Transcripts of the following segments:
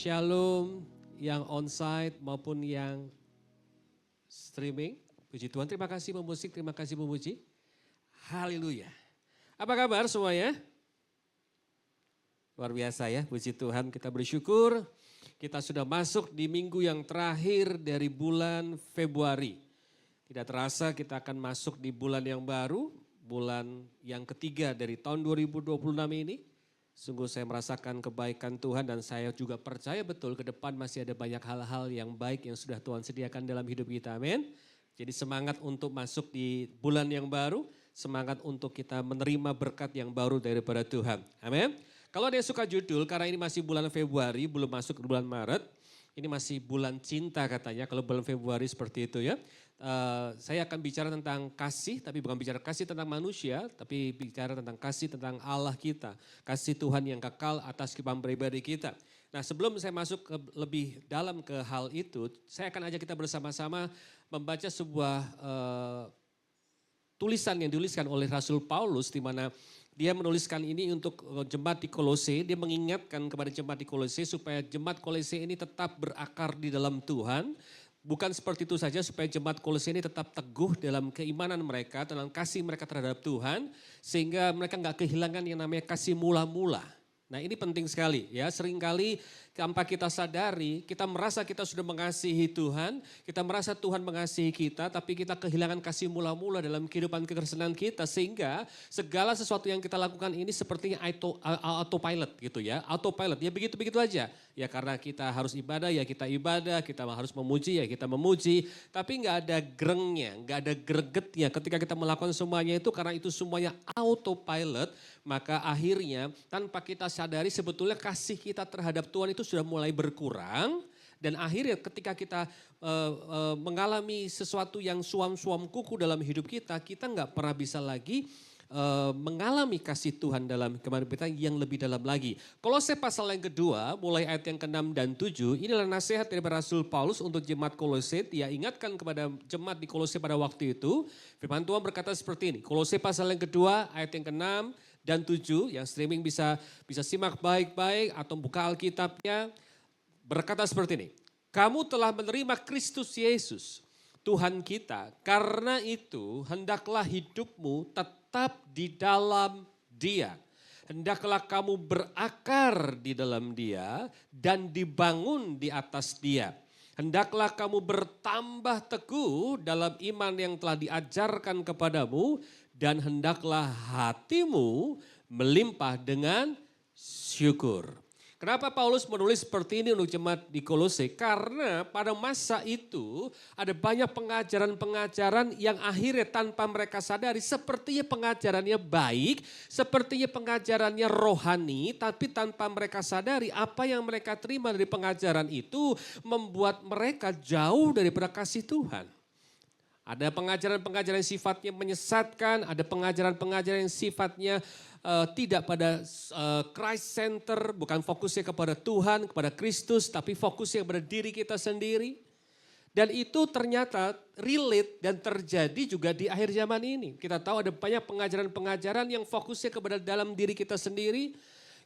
Shalom yang onsite maupun yang streaming. Puji Tuhan, terima kasih pemusik, terima kasih pemuji. Haleluya. Apa kabar semuanya? Luar biasa ya, puji Tuhan, kita bersyukur. Kita sudah masuk di minggu yang terakhir dari bulan Februari. Tidak terasa kita akan masuk di bulan yang baru, bulan yang ketiga dari tahun 2026 ini. Sungguh saya merasakan kebaikan Tuhan dan saya juga percaya betul ke depan masih ada banyak hal-hal yang baik yang sudah Tuhan sediakan dalam hidup kita, amin. Jadi semangat untuk masuk di bulan yang baru, semangat untuk kita menerima berkat yang baru daripada Tuhan, amin. Kalau ada yang suka judul, karena ini masih bulan Februari, belum masuk ke bulan Maret, ini masih bulan cinta katanya, kalau bulan Februari seperti itu ya. Saya akan bicara tentang kasih, tapi bukan bicara kasih tentang manusia, tapi bicara tentang kasih tentang Allah kita. Kasih Tuhan yang kekal atas kehidupan pribadi kita. Nah sebelum saya masuk lebih dalam ke hal itu, saya akan ajak kita bersama-sama membaca sebuah tulisan yang dituliskan oleh Rasul Paulus, di mana dia menuliskan ini untuk jemaat di Kolose. Dia mengingatkan kepada jemaat di Kolose supaya jemaat Kolose ini tetap berakar di dalam Tuhan. Bukan seperti itu saja, supaya jemaat Kolose ini tetap teguh dalam keimanan mereka, dalam kasih mereka terhadap Tuhan. Sehingga mereka nggak kehilangan yang namanya kasih mula-mula. Nah ini penting sekali ya, seringkali tanpa kita sadari, kita merasa kita sudah mengasihi Tuhan, kita merasa Tuhan mengasihi kita, tapi kita kehilangan kasih mula-mula dalam kehidupan kekristenan kita, sehingga segala sesuatu yang kita lakukan ini sepertinya autopilot gitu ya, autopilot ya begitu-begitu aja. Ya karena kita harus ibadah ya kita ibadah, kita harus memuji ya kita memuji, tapi nggak ada gerengnya, nggak ada gregetnya ketika kita melakukan semuanya itu, karena itu semuanya autopilot, maka akhirnya tanpa kita sadari sebetulnya kasih kita terhadap Tuhan itu sudah mulai berkurang. Dan akhirnya ketika kita mengalami sesuatu yang suam-suam kuku dalam hidup kita, kita nggak pernah bisa lagi mengalami kasih Tuhan dalam kehidupan kita yang lebih dalam lagi. Kolose pasal yang kedua, mulai ayat yang ke-6 dan 7, inilah nasihat dari Rasul Paulus untuk jemaat Kolose. Dia ingatkan kepada jemaat di Kolose pada waktu itu, firman Tuhan berkata seperti ini. Kolose pasal yang kedua, ayat yang ke-6 dan 7, yang streaming bisa simak baik-baik atau buka Alkitabnya, berkata seperti ini. Kamu telah menerima Kristus Yesus, Tuhan kita. Karena itu hendaklah hidupmu tetap di dalam Dia. Hendaklah kamu berakar di dalam Dia dan dibangun di atas Dia. Hendaklah kamu bertambah teguh dalam iman yang telah diajarkan kepadamu, dan hendaklah hatimu melimpah dengan syukur. Kenapa Paulus menulis seperti ini untuk jemaat di Kolose? Karena pada masa itu ada banyak pengajaran-pengajaran yang akhirnya tanpa mereka sadari sepertinya pengajarannya baik, sepertinya pengajarannya rohani, tapi tanpa mereka sadari apa yang mereka terima dari pengajaran itu membuat mereka jauh daripada kasih Tuhan. Ada pengajaran-pengajaran yang sifatnya menyesatkan, ada pengajaran-pengajaran yang sifatnya tidak pada Christ center, bukan fokusnya kepada Tuhan, kepada Kristus, tapi fokusnya kepada diri kita sendiri. Dan itu ternyata relate dan terjadi juga di akhir zaman ini. Kita tahu ada banyak pengajaran-pengajaran yang fokusnya kepada dalam diri kita sendiri.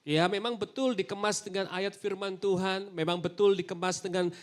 Ya memang betul dikemas dengan ayat firman Tuhan, memang betul dikemas dengan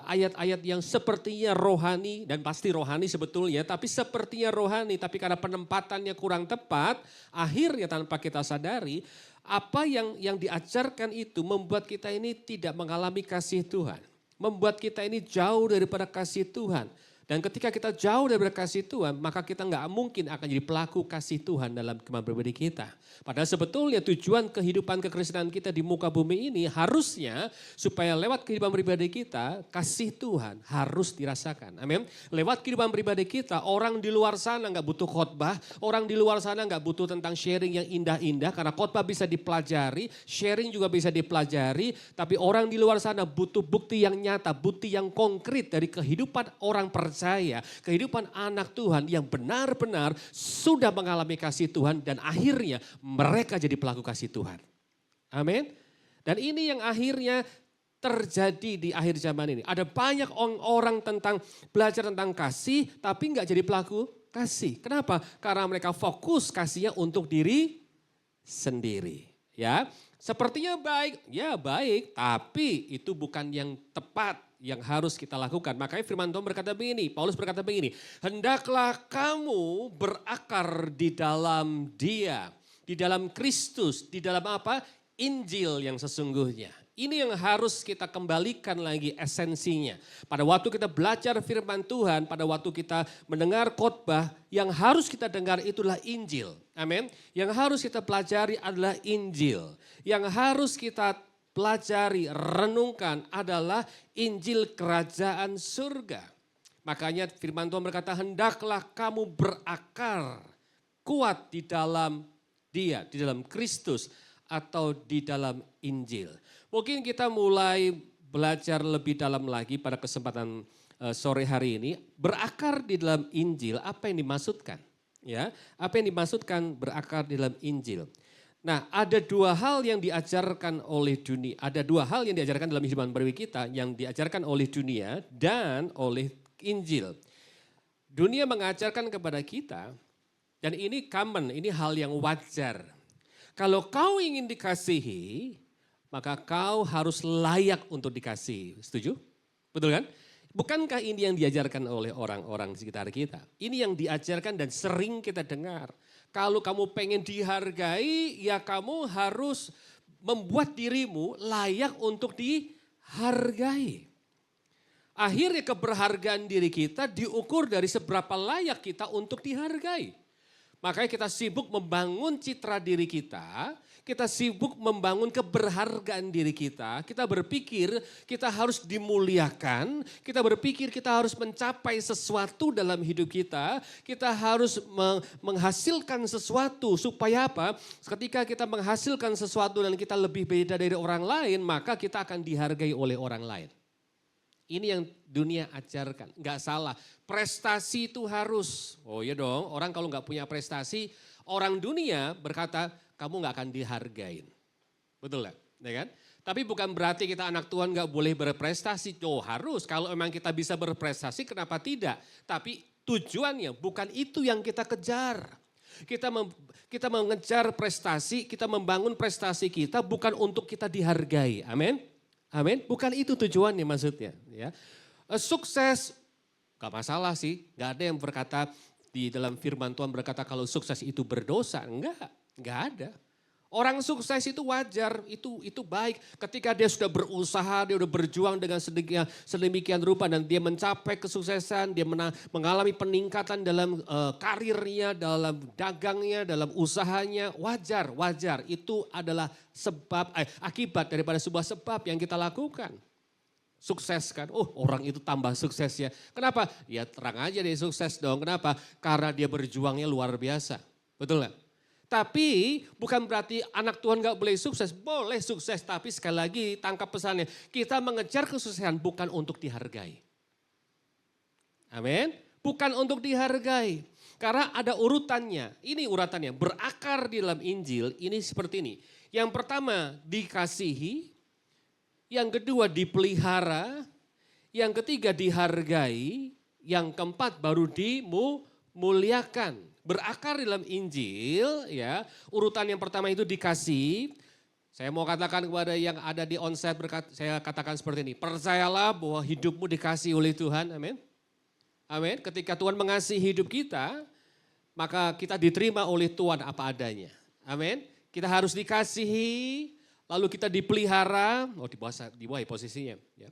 ayat-ayat yang sepertinya rohani, dan pasti rohani sebetulnya, tapi sepertinya rohani, tapi karena penempatannya kurang tepat, akhirnya tanpa kita sadari, apa yang diajarkan itu membuat kita ini tidak mengalami kasih Tuhan, membuat kita ini jauh daripada kasih Tuhan. Dan ketika kita jauh dari kasih Tuhan, maka kita nggak mungkin akan jadi pelaku kasih Tuhan dalam kehidupan pribadi kita. Padahal sebetulnya tujuan kehidupan kekristenan kita di muka bumi ini harusnya supaya lewat kehidupan pribadi kita, kasih Tuhan harus dirasakan. Amin. Lewat kehidupan pribadi kita, orang di luar sana nggak butuh khotbah, orang di luar sana nggak butuh tentang sharing yang indah-indah, karena khotbah bisa dipelajari, sharing juga bisa dipelajari, tapi orang di luar sana butuh bukti yang nyata, bukti yang konkret dari kehidupan orang percaya, kehidupan anak Tuhan yang benar-benar sudah mengalami kasih Tuhan dan akhirnya mereka jadi pelaku kasih Tuhan. Amin. Dan ini yang akhirnya terjadi di akhir zaman ini. Ada banyak orang tentang belajar tentang kasih tapi nggak jadi pelaku kasih. Kenapa? Karena mereka fokus kasihnya untuk diri sendiri. Ya, sepertinya baik, ya baik, tapi itu bukan yang tepat yang harus kita lakukan. Makanya firman Tuhan berkata begini, Paulus berkata begini, hendaklah kamu berakar di dalam Dia, di dalam Kristus, di dalam apa? Injil yang sesungguhnya. Ini yang harus kita kembalikan lagi esensinya. Pada waktu kita belajar firman Tuhan, pada waktu kita mendengar khotbah, yang harus kita dengar itulah Injil. Amin. Yang harus kita pelajari adalah Injil. Yang harus kita pelajari, renungkan adalah Injil kerajaan surga. Makanya firman Tuhan berkata, hendaklah kamu berakar kuat di dalam Dia, di dalam Kristus atau di dalam Injil. Mungkin kita mulai belajar lebih dalam lagi pada kesempatan sore hari ini. Berakar di dalam Injil, apa yang dimaksudkan? Ya, apa yang dimaksudkan berakar di dalam Injil? Nah, ada dua hal yang diajarkan oleh dunia. Ada dua hal yang diajarkan dalam kehidupan pribadi kita, yang diajarkan oleh dunia dan oleh Injil. Dunia mengajarkan kepada kita, dan ini common, ini hal yang wajar. Kalau kau ingin dikasihi, maka kau harus layak untuk dikasihi. Setuju? Betul kan? Bukankah ini yang diajarkan oleh orang-orang di sekitar kita? Ini yang diajarkan dan sering kita dengar. Kalau kamu pengen dihargai, ya kamu harus membuat dirimu layak untuk dihargai. Akhirnya keberhargaan diri kita diukur dari seberapa layak kita untuk dihargai. Makanya kita sibuk membangun citra diri kita sibuk membangun keberhargaan diri kita berpikir kita harus dimuliakan, kita berpikir kita harus mencapai sesuatu dalam hidup kita harus menghasilkan sesuatu supaya apa? Ketika kita menghasilkan sesuatu dan kita lebih beda dari orang lain, maka kita akan dihargai oleh orang lain. Ini yang dunia ajarkan, nggak salah. Prestasi itu harus, oh iya dong, orang kalau nggak punya prestasi, orang dunia berkata kamu nggak akan dihargain. Betul nggak? Ya kan? Tapi bukan berarti kita anak Tuhan nggak boleh berprestasi. Oh harus, kalau memang kita bisa berprestasi kenapa tidak? Tapi tujuannya bukan itu yang kita kejar. Kita mengejar prestasi, kita membangun prestasi kita bukan untuk kita dihargai. Amin. Amin. Bukan itu tujuannya maksudnya. Ya. Sukses, gak masalah sih. Gak ada yang berkata di dalam firman Tuhan berkata kalau sukses itu berdosa. Enggak ada. Orang sukses itu wajar, itu baik. Ketika dia sudah berusaha, dia sudah berjuang dengan sedemikian rupa dan dia mencapai kesuksesan, dia mengalami peningkatan dalam karirnya, dalam dagangnya, dalam usahanya, wajar. Itu adalah akibat daripada sebuah sebab yang kita lakukan. Sukses kan, orang itu tambah sukses ya. Kenapa? Ya terang aja dia sukses dong, kenapa? Karena dia berjuangnya luar biasa, betul gak? Tapi bukan berarti anak Tuhan gak boleh sukses, boleh sukses. Tapi sekali lagi tangkap pesannya, kita mengejar kesuksesan bukan untuk dihargai. Amin, bukan untuk dihargai. Karena ada urutannya, ini urutannya, berakar di dalam Injil ini seperti ini. Yang pertama dikasihi, yang kedua dipelihara, yang ketiga dihargai, yang keempat baru dimuliakan. Berakar dalam Injil, ya urutan yang pertama itu dikasih. Saya mau katakan kepada yang ada di onsite, saya katakan seperti ini. Percayalah bahwa hidupmu dikasih oleh Tuhan, amin. Amin, ketika Tuhan mengasihi hidup kita, maka kita diterima oleh Tuhan apa adanya. Amin, kita harus dikasihi, lalu kita dipelihara, di bawah posisinya. Ya.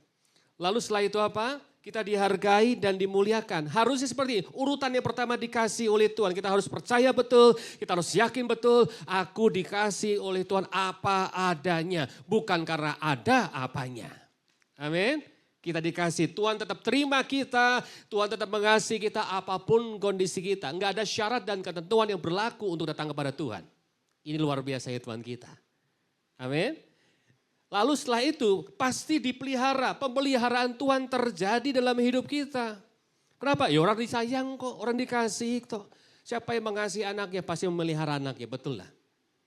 Lalu setelah itu apa? Kita dihargai dan dimuliakan. Harusnya seperti ini. Urutan yang pertama dikasih oleh Tuhan. Kita harus percaya betul, kita harus yakin betul. Aku dikasih oleh Tuhan apa adanya. Bukan karena ada apanya. Amin. Kita dikasih, Tuhan tetap terima kita. Tuhan tetap mengasihi kita apapun kondisi kita. Enggak ada syarat dan ketentuan yang berlaku untuk datang kepada Tuhan. Ini luar biasa ya Tuhan kita. Amin. Lalu setelah itu pasti dipelihara, pemeliharaan Tuhan terjadi dalam hidup kita. Kenapa? Ya orang disayang kok, orang dikasih kok. Siapa yang mengasihi anaknya pasti memelihara anaknya, betul lah.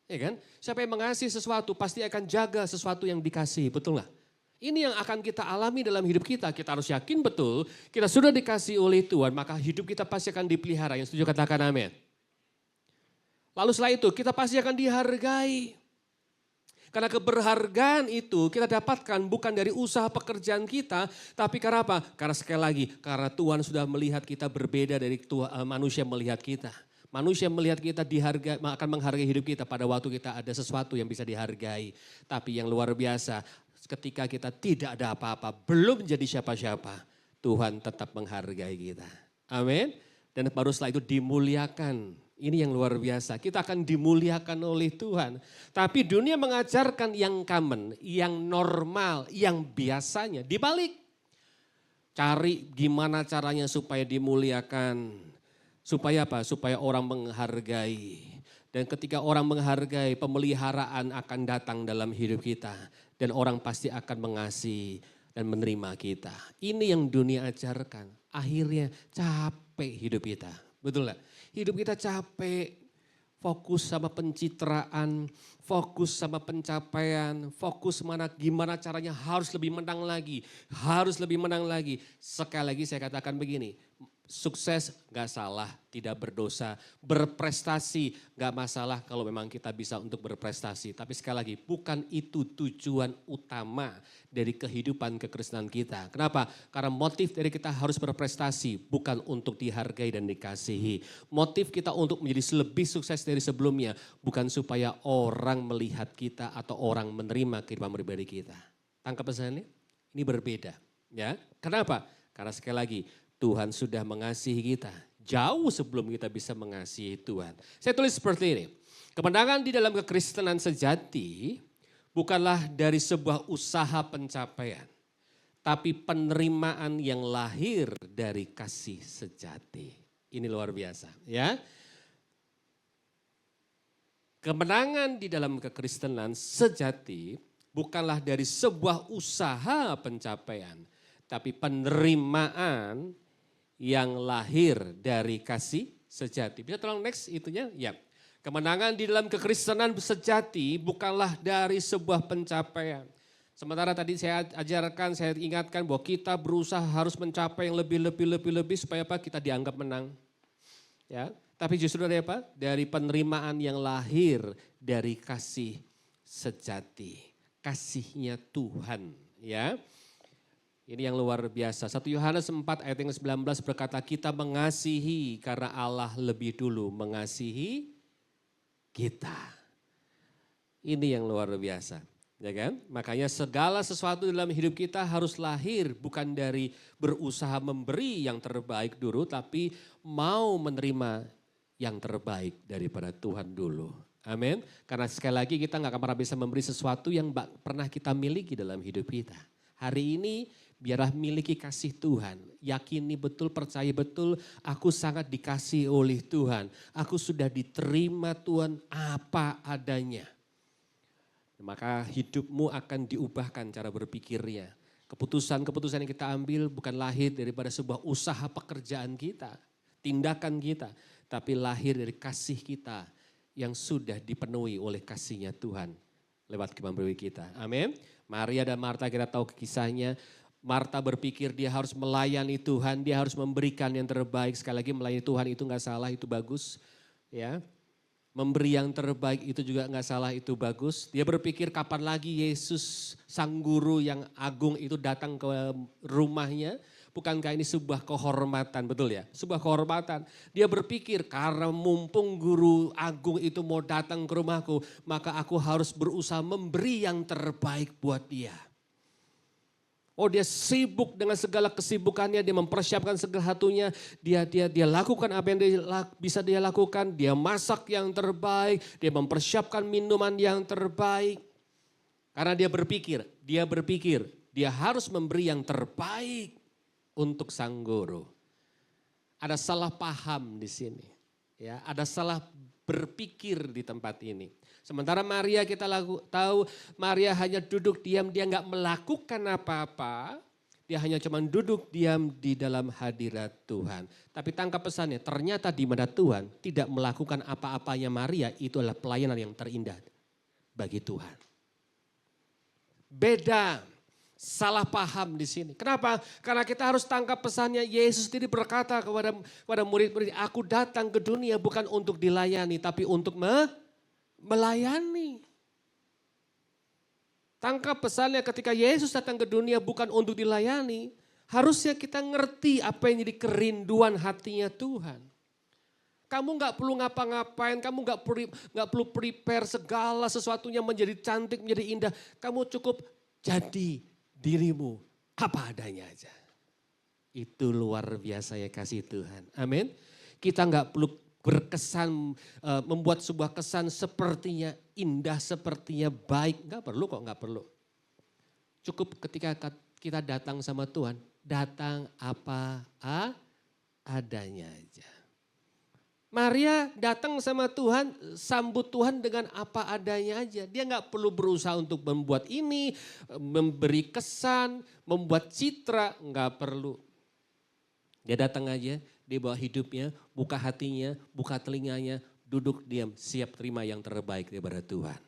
Ya kan? Siapa yang mengasihi sesuatu pasti akan jaga sesuatu yang dikasih, betul lah. Ini yang akan kita alami dalam hidup kita. Kita harus yakin betul, kita sudah dikasih oleh Tuhan, maka hidup kita pasti akan dipelihara. Yang setuju katakan amin. Lalu setelah itu kita pasti akan dihargai. Karena keberhargaan itu kita dapatkan bukan dari usaha pekerjaan kita, tapi karena apa? Karena sekali lagi, karena Tuhan sudah melihat kita berbeda dari manusia melihat kita. Manusia melihat kita akan menghargai hidup kita pada waktu kita ada sesuatu yang bisa dihargai. Tapi yang luar biasa, ketika kita tidak ada apa-apa, belum jadi siapa-siapa, Tuhan tetap menghargai kita. Amin. Dan baru setelah itu dimuliakan. Ini yang luar biasa, kita akan dimuliakan oleh Tuhan. Tapi dunia mengajarkan yang common, yang normal, yang biasanya. Dibalik, cari gimana caranya supaya dimuliakan. Supaya apa? Supaya orang menghargai. Dan ketika orang menghargai, pemeliharaan akan datang dalam hidup kita. Dan orang pasti akan mengasihi dan menerima kita. Ini yang dunia ajarkan. Akhirnya capek hidup kita. Betul gak? Hidup kita capek, fokus sama pencitraan, fokus sama pencapaian, fokus gimana caranya harus lebih menang lagi, harus lebih menang lagi. Sekali lagi saya katakan begini, sukses gak salah, tidak berdosa, berprestasi gak masalah kalau memang kita bisa untuk berprestasi. Tapi sekali lagi bukan itu tujuan utama dari kehidupan kekristenan kita. Kenapa? Karena motif dari kita harus berprestasi bukan untuk dihargai dan dikasihi. Motif kita untuk menjadi lebih sukses dari sebelumnya bukan supaya orang melihat kita atau orang menerima kehidupan pribadi kita. Tangkap pesannya? Ini berbeda. Ya, kenapa? Karena sekali lagi Tuhan sudah mengasihi kita jauh sebelum kita bisa mengasihi Tuhan. Saya tulis seperti ini. Kemenangan di dalam kekristenan sejati bukanlah dari sebuah usaha pencapaian, tapi penerimaan yang lahir dari kasih sejati. Ini luar biasa, ya. Kemenangan di dalam kekristenan sejati bukanlah dari sebuah usaha pencapaian, tapi penerimaan yang lahir dari kasih sejati. Bisa tolong next itunya? Ya. Kemenangan di dalam kekristenan sejati bukanlah dari sebuah pencapaian. Sementara tadi saya ajarkan, saya ingatkan bahwa kita berusaha harus mencapai yang lebih supaya apa? Kita dianggap menang. Ya, tapi justru dari apa? Dari penerimaan yang lahir dari kasih sejati. Kasihnya Tuhan, ya. Ini yang luar biasa. 1 Yohanes 4 ayat yang 19 berkata kita mengasihi karena Allah lebih dulu mengasihi kita. Ini yang luar biasa, ya kan? Makanya segala sesuatu dalam hidup kita harus lahir bukan dari berusaha memberi yang terbaik dulu, tapi mau menerima yang terbaik daripada Tuhan dulu. Amin. Karena sekali lagi kita nggak akan pernah bisa memberi sesuatu yang pernah kita miliki dalam hidup kita. Hari ini biarlah miliki kasih Tuhan. Yakini betul, percaya betul, aku sangat dikasihi oleh Tuhan. Aku sudah diterima Tuhan apa adanya. Maka hidupmu akan diubahkan cara berpikirnya. Keputusan-keputusan yang kita ambil bukan lahir daripada sebuah usaha pekerjaan kita, tindakan kita. Tapi lahir dari kasih kita yang sudah dipenuhi oleh kasihnya Tuhan lewat kehidupan pribadi kita. Amin. Maria dan Marta kita tahu kisahnya. Marta berpikir dia harus melayani Tuhan, dia harus memberikan yang terbaik. Sekali lagi melayani Tuhan itu gak salah, itu bagus. Ya, memberi yang terbaik itu juga gak salah, itu bagus. Dia berpikir kapan lagi Yesus sang guru yang agung itu datang ke rumahnya. Bukankah ini sebuah kehormatan, betul ya? Sebuah kehormatan. Dia berpikir karena mumpung guru agung itu mau datang ke rumahku, maka aku harus berusaha memberi yang terbaik buat dia. Oh, dia sibuk dengan segala kesibukannya, dia mempersiapkan segala satunya, dia lakukan apa yang bisa dia lakukan, dia masak yang terbaik, dia mempersiapkan minuman yang terbaik. Karena dia berpikir dia harus memberi yang terbaik untuk sang guru. Ada salah paham di sini, ya, ada salah berpikir di tempat ini. Sementara Maria kita tahu Maria hanya duduk diam, dia nggak melakukan apa-apa. Dia hanya cuma duduk diam di dalam hadirat Tuhan. Tapi tangkap pesannya, ternyata di mana Tuhan tidak melakukan apa-apanya Maria, itu adalah pelayanan yang terindah bagi Tuhan. Beda, salah paham di sini. Kenapa? Karena kita harus tangkap pesannya. Yesus sendiri berkata kepada murid-murid, aku datang ke dunia bukan untuk dilayani, tapi untuk melayani. Tangkap pesannya ketika Yesus datang ke dunia bukan untuk dilayani. Harusnya kita ngerti apa yang jadi kerinduan hatinya Tuhan. Kamu gak perlu ngapa-ngapain, kamu gak perlu prepare segala sesuatunya menjadi cantik, menjadi indah. Kamu cukup jadi dirimu apa adanya aja. Itu luar biasa ya kasih Tuhan. Amin. Kita gak perlu berkesan, membuat sebuah kesan sepertinya indah, sepertinya baik. Gak perlu kok, gak perlu. Cukup ketika kita datang sama Tuhan, datang apa adanya aja. Maria datang sama Tuhan, sambut Tuhan dengan apa adanya aja. Dia gak perlu berusaha untuk membuat ini, memberi kesan, membuat citra, gak perlu. Dia datang aja, dia bawa hidupnya, buka hatinya, buka telinganya, duduk diam, siap terima yang terbaik daripada Tuhan.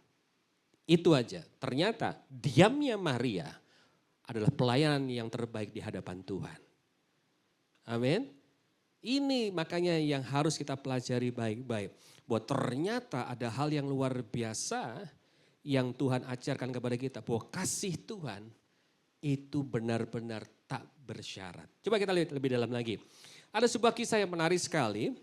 Itu aja, ternyata diamnya Maria adalah pelayanan yang terbaik di hadapan Tuhan. Amin. Ini makanya yang harus kita pelajari baik-baik. Bahwa ternyata ada hal yang luar biasa yang Tuhan ajarkan kepada kita. Bahwa kasih Tuhan itu benar-benar tak bersyarat. Coba kita lihat lebih dalam lagi. Ada sebuah kisah yang menarik sekali.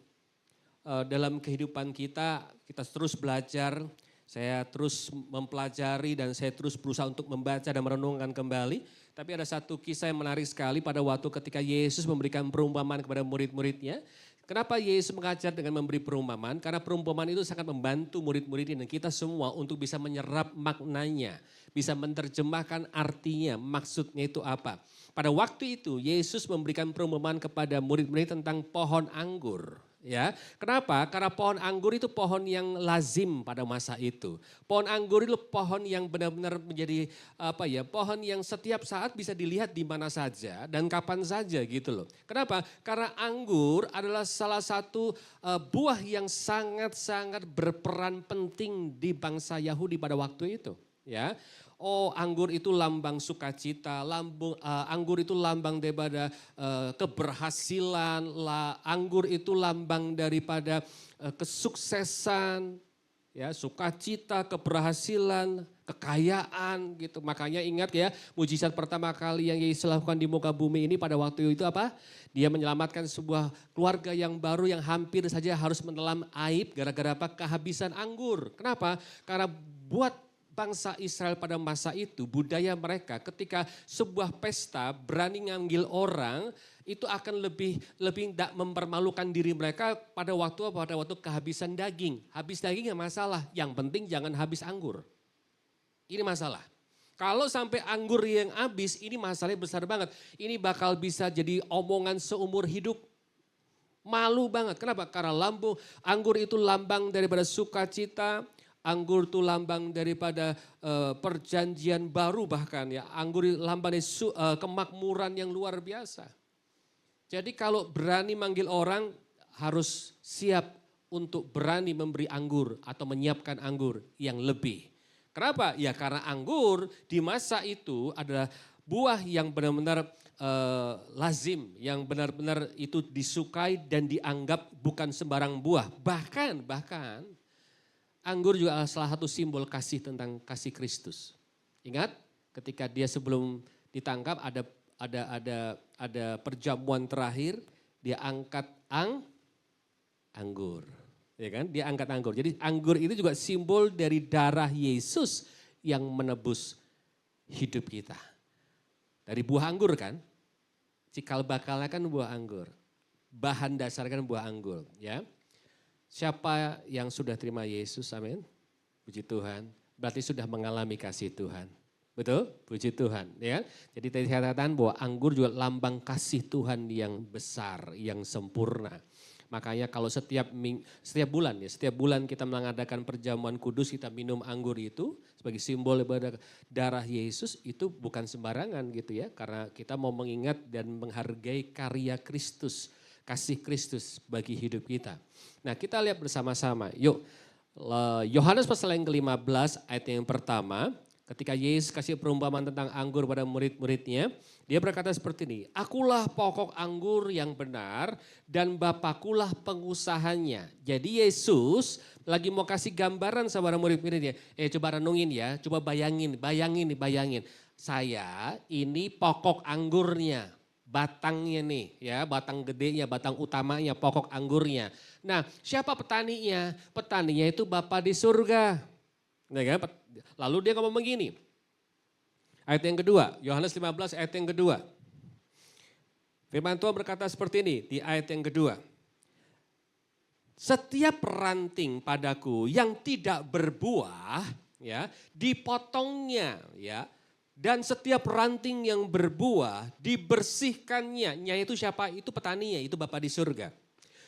Dalam kehidupan kita terus belajar. Saya terus mempelajari dan saya terus berusaha untuk membaca dan merenungkan kembali. Tapi ada satu kisah yang menarik sekali pada waktu ketika Yesus memberikan perumpamaan kepada murid-muridnya. Kenapa Yesus mengajar dengan memberi perumpamaan? Karena perumpamaan itu sangat membantu murid-muridnya dan kita semua untuk bisa menyerap maknanya. Bisa menerjemahkan artinya, maksudnya itu apa. Pada waktu itu Yesus memberikan perumpamaan kepada murid-murid tentang pohon anggur. Ya, kenapa? Karena pohon anggur itu pohon yang lazim pada masa itu. Pohon anggur itu pohon yang benar-benar menjadi pohon yang setiap saat bisa dilihat di mana saja dan kapan saja gitu loh. Kenapa? Karena anggur adalah salah satu buah yang sangat-sangat berperan penting di bangsa Yahudi pada waktu itu. Ya. Oh, anggur itu lambang sukacita, anggur itu lambang daripada keberhasilan, anggur itu lambang daripada kesuksesan, ya, sukacita, keberhasilan, kekayaan gitu. Makanya ingat ya, mujizat pertama kali yang Yesus lakukan di muka bumi ini pada waktu itu apa? Dia menyelamatkan sebuah keluarga yang baru yang hampir saja harus menelan aib gara-gara apa? Kehabisan anggur. Kenapa? Karena buat bangsa Israel pada masa itu, budaya mereka ketika sebuah pesta berani ngambil orang, itu akan lebih tidak mempermalukan diri mereka pada waktu kehabisan daging. Habis daging ya masalah, yang penting jangan habis anggur. Ini masalah. Kalau sampai anggur yang habis, ini masalahnya besar banget. Ini bakal bisa jadi omongan seumur hidup. Malu banget, kenapa? Karena anggur itu lambang daripada sukacita. Anggur itu lambang daripada perjanjian baru bahkan ya. Anggur lambang kemakmuran yang luar biasa. Jadi kalau berani manggil orang harus siap untuk berani memberi anggur atau menyiapkan anggur yang lebih. Kenapa? Ya karena anggur di masa itu adalah buah yang benar-benar lazim. Yang benar-benar itu disukai dan dianggap bukan sembarang buah. Bahkan anggur juga adalah salah satu simbol kasih tentang kasih Kristus. Ingat ketika dia sebelum ditangkap ada perjamuan terakhir, dia angkat anggur. Ya kan? Dia angkat anggur. Jadi anggur itu juga simbol dari darah Yesus yang menebus hidup kita. Dari buah anggur kan? Cikal bakalnya kan buah anggur. Bahan dasar kan buah anggur, ya. Siapa yang sudah terima Yesus, amin. Puji Tuhan, berarti sudah mengalami kasih Tuhan. Betul? Puji Tuhan. Ya. Jadi tadi saya katakan bahwa anggur juga lambang kasih Tuhan yang besar, yang sempurna. Makanya kalau setiap bulan kita mengadakan perjamuan kudus, kita minum anggur itu sebagai simbol daripada darah Yesus, itu bukan sembarangan gitu ya. Karena kita mau mengingat dan menghargai karya Kristus. Kasih Kristus bagi hidup kita. Nah kita lihat bersama-sama. Yuk, Yohanes pasal yang ke-15 ayat yang pertama. Ketika Yesus kasih perumpamaan tentang anggur pada murid-muridnya, dia berkata seperti ini, akulah pokok anggur yang benar dan Bapakulah pengusahanya. Jadi Yesus lagi mau kasih gambaran sama murid-muridnya. Coba renungin ya, coba bayangin. Saya ini pokok anggurnya, batangnya nih ya, batang gedenya, batang utamanya, pokok anggurnya. Nah siapa petaninya? Petaninya itu Bapa di surga. Lalu dia ngomong begini, ayat yang kedua, Yohanes 15 ayat yang kedua. Firman Tuhan berkata seperti ini di ayat yang kedua. Setiap ranting padaku yang tidak berbuah, ya, dipotongnya, ya. Dan setiap ranting yang berbuah dibersihkannya. Nya itu siapa? Itu petaninya, itu Bapa di surga.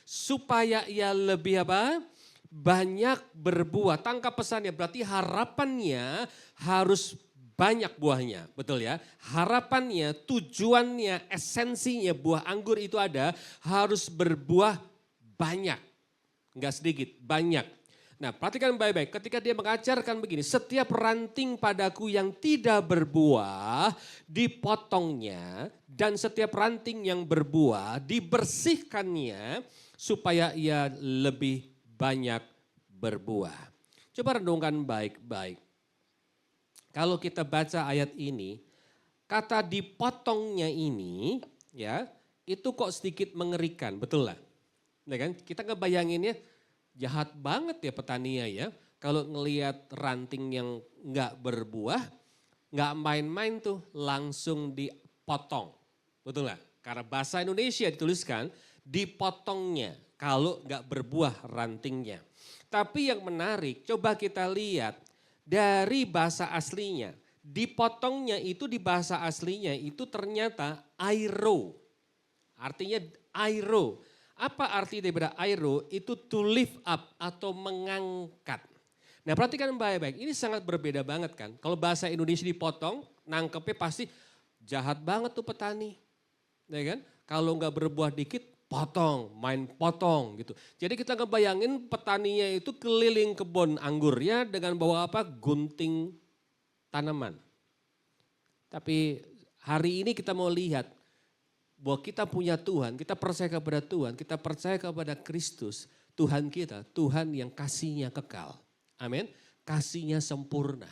Supaya ia lebih apa? Banyak berbuah. Tangkap pesannya, berarti harapannya harus banyak buahnya, betul ya. Harapannya, tujuannya, esensinya buah anggur itu harus berbuah banyak. Enggak sedikit, banyak. Nah perhatikan baik-baik, ketika dia mengajarkan begini, setiap ranting padaku yang tidak berbuah dipotongnya dan setiap ranting yang berbuah dibersihkannya supaya ia lebih banyak berbuah. Coba renungkan baik-baik. Kalau kita baca ayat ini, kata dipotongnya ini ya, itu kok sedikit mengerikan, betul lah. Nah kan, kita ngebayanginnya jahat banget ya petaninya ya. Kalau ngelihat ranting yang nggak berbuah, nggak main-main tuh, langsung dipotong. Betul lah, karena bahasa Indonesia dituliskan dipotongnya. Kalau nggak berbuah rantingnya. Tapi yang menarik, coba kita lihat dari bahasa aslinya. Dipotongnya itu di bahasa aslinya itu ternyata airo. Artinya airo. Apa arti daripada airo? Itu to lift up atau mengangkat. Nah perhatikan baik-baik, ini sangat berbeda banget kan. Kalau bahasa Indonesia dipotong, nangkepnya pasti jahat banget tuh petani. Ya kan? Kalau nggak berbuah dikit, potong, main potong gitu. Jadi kita ngebayangin petaninya itu keliling kebun anggurnya dengan bawa apa? Gunting tanaman. Tapi hari ini kita mau lihat bahwa kita punya Tuhan, kita percaya kepada Tuhan, kita percaya kepada Kristus, Tuhan kita, Tuhan yang kasihnya kekal. Amin. Kasihnya sempurna.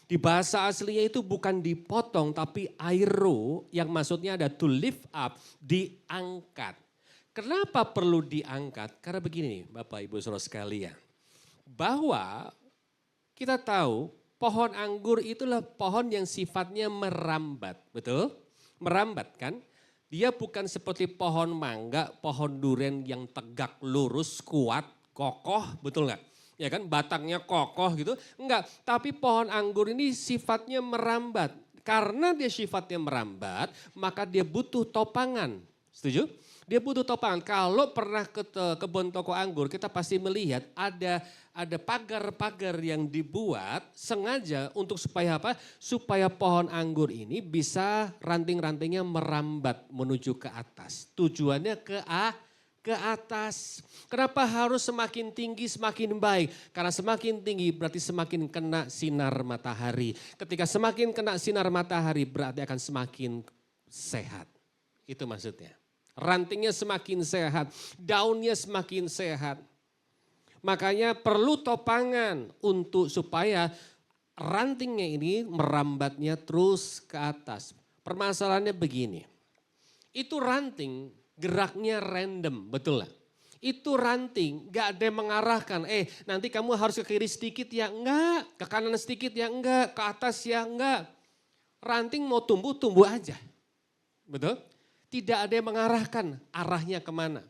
Di bahasa aslinya itu bukan dipotong tapi airo yang maksudnya ada to lift up, diangkat. Kenapa perlu diangkat? Karena begini Bapak Ibu Saudara sekalian. Bahwa kita tahu pohon anggur itulah pohon yang sifatnya merambat. Betul? Merambat kan? Dia bukan seperti pohon mangga, pohon durian yang tegak, lurus, kuat, kokoh. Betul nggak? Ya kan batangnya kokoh gitu. Enggak, tapi pohon anggur ini sifatnya merambat. Karena dia sifatnya merambat, maka dia butuh topangan. Setuju? Dia butuh topangan. Kalau pernah ke kebun toko anggur, kita pasti melihat ada pagar-pagar yang dibuat sengaja untuk supaya apa? Supaya pohon anggur ini bisa ranting-rantingnya merambat menuju ke atas. Tujuannya ke atas. Kenapa harus semakin tinggi semakin baik? Karena semakin tinggi berarti semakin kena sinar matahari. Ketika semakin kena sinar matahari berarti akan semakin sehat. Itu maksudnya. Rantingnya semakin sehat, daunnya semakin sehat. Makanya perlu topangan untuk supaya rantingnya ini merambatnya terus ke atas. Permasalahannya begini, itu ranting geraknya random, betul lah. Itu ranting gak ada yang mengarahkan, nanti kamu harus ke kiri sedikit ya enggak, ke kanan sedikit ya enggak, ke atas ya enggak. Ranting mau tumbuh, tumbuh aja, betul? Tidak ada yang mengarahkan arahnya kemana.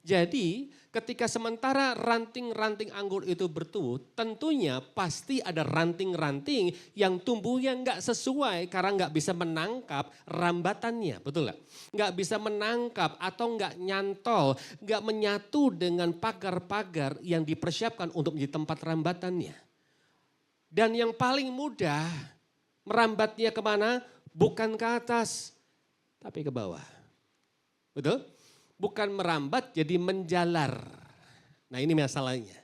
Jadi ketika sementara ranting-ranting anggur itu bertumbuh, tentunya pasti ada ranting-ranting yang tumbuhnya nggak sesuai karena nggak bisa menangkap rambatannya, betul nggak? Nggak bisa menangkap atau nggak nyantol, nggak menyatu dengan pagar-pagar yang dipersiapkan untuk menjadi tempat rambatannya. Dan yang paling mudah merambatnya kemana? Bukan ke atas, tapi ke bawah. Betul? Bukan merambat jadi menjalar. Nah ini masalahnya.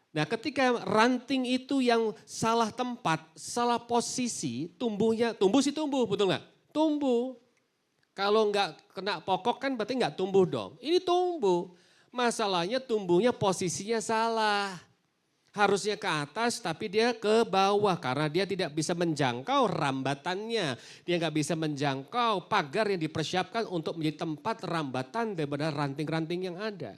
Nah ketika ranting itu yang salah tempat, salah posisi, tumbuh sih tumbuh, betul nggak? Tumbuh. Kalau nggak kena pokok kan berarti nggak tumbuh dong. Ini tumbuh. Masalahnya tumbuhnya posisinya salah. Harusnya ke atas tapi dia ke bawah karena dia tidak bisa menjangkau rambatannya. Dia nggak bisa menjangkau pagar yang dipersiapkan untuk menjadi tempat rambatan daripada ranting-ranting yang ada.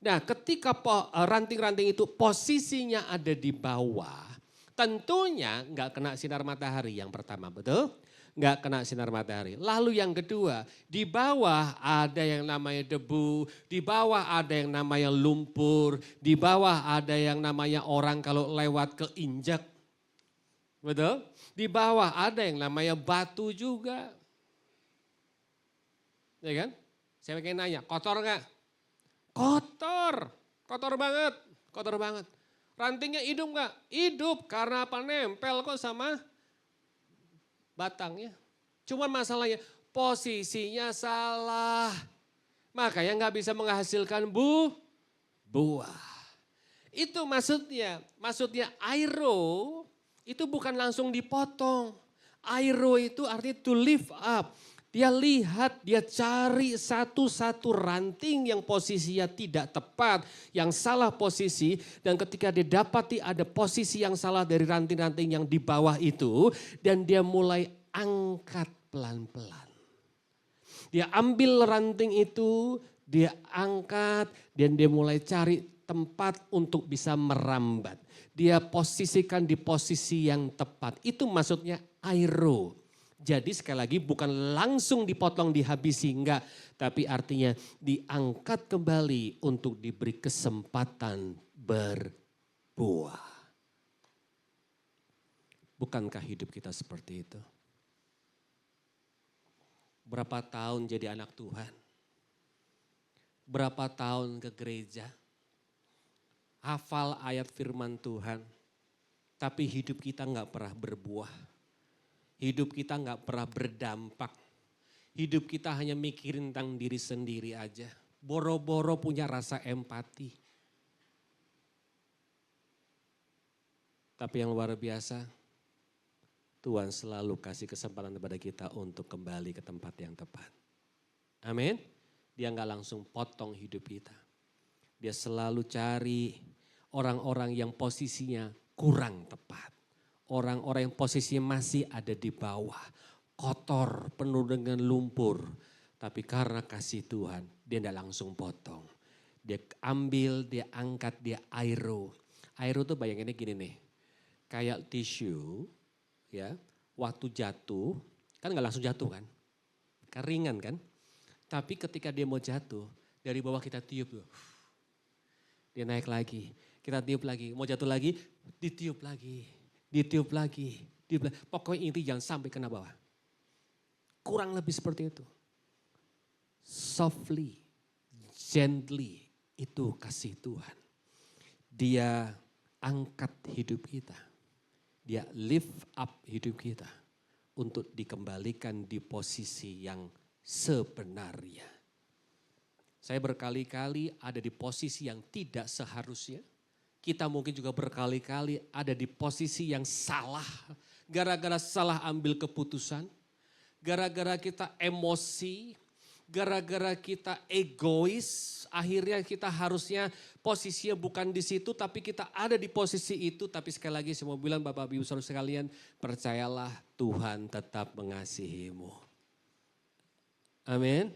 Nah ketika ranting-ranting itu posisinya ada di bawah, tentunya nggak kena sinar matahari yang pertama, betul? Nggak kena sinar matahari. Lalu yang kedua, di bawah ada yang namanya debu, di bawah ada yang namanya lumpur, di bawah ada yang namanya orang kalau lewat keinjak. Betul? Di bawah ada yang namanya batu juga. Ya kan? Saya pengen nanya, kotor nggak? Kotor, kotor banget, kotor banget. Rantingnya hidup nggak? Hidup, karena apa? Nempel kok sama batangnya. Cuma masalahnya posisinya salah. Makanya nggak bisa menghasilkan buah. Itu maksudnya. Maksudnya airo itu bukan langsung dipotong. Airo itu artinya to lift up. Dia lihat, dia cari satu-satu ranting yang posisinya tidak tepat, yang salah posisi. Dan ketika dia dapati ada posisi yang salah dari ranting-ranting yang di bawah itu. Dan dia mulai angkat pelan-pelan. Dia ambil ranting itu, dia angkat dan dia mulai cari tempat untuk bisa merambat. Dia posisikan di posisi yang tepat. Itu maksudnya airo. Jadi sekali lagi bukan langsung dipotong dihabisi, enggak. Tapi artinya diangkat kembali untuk diberi kesempatan berbuah. Bukankah hidup kita seperti itu? Berapa tahun jadi anak Tuhan? Berapa tahun ke gereja? Hafal ayat firman Tuhan. Tapi hidup kita enggak pernah berbuah. Hidup kita nggak pernah berdampak. Hidup kita hanya mikirin tentang diri sendiri aja. Boro-boro punya rasa empati. Tapi yang luar biasa, Tuhan selalu kasih kesempatan kepada kita untuk kembali ke tempat yang tepat. Amin. Dia nggak langsung potong hidup kita. Dia selalu cari orang-orang yang posisinya kurang tepat. Orang-orang yang posisinya masih ada di bawah. Kotor, penuh dengan lumpur. Tapi karena kasih Tuhan, dia tidak langsung potong. Dia ambil, dia angkat, dia airo. Airo tuh bayanginnya gini nih. Kayak tisu, ya, waktu jatuh, kan gak langsung jatuh kan. Keringan kan. Tapi ketika dia mau jatuh, dari bawah kita tiup. Dia naik lagi, kita tiup lagi. Mau jatuh lagi, ditiup lagi. Ditiup lagi, pokoknya inti jangan sampai kena bawah. Kurang lebih seperti itu. Softly, gently, itu kasih Tuhan. Dia angkat hidup kita. Dia lift up hidup kita. Untuk dikembalikan di posisi yang sebenarnya. Saya berkali-kali ada di posisi yang tidak seharusnya. Kita mungkin juga berkali-kali ada di posisi yang salah. Gara-gara salah ambil keputusan. Gara-gara kita emosi. Gara-gara kita egois. Akhirnya kita harusnya posisinya bukan di situ. Tapi kita ada di posisi itu. Tapi sekali lagi saya mau bilang Bapak Ibu Saudara sekalian. Percayalah Tuhan tetap mengasihimu. Amin.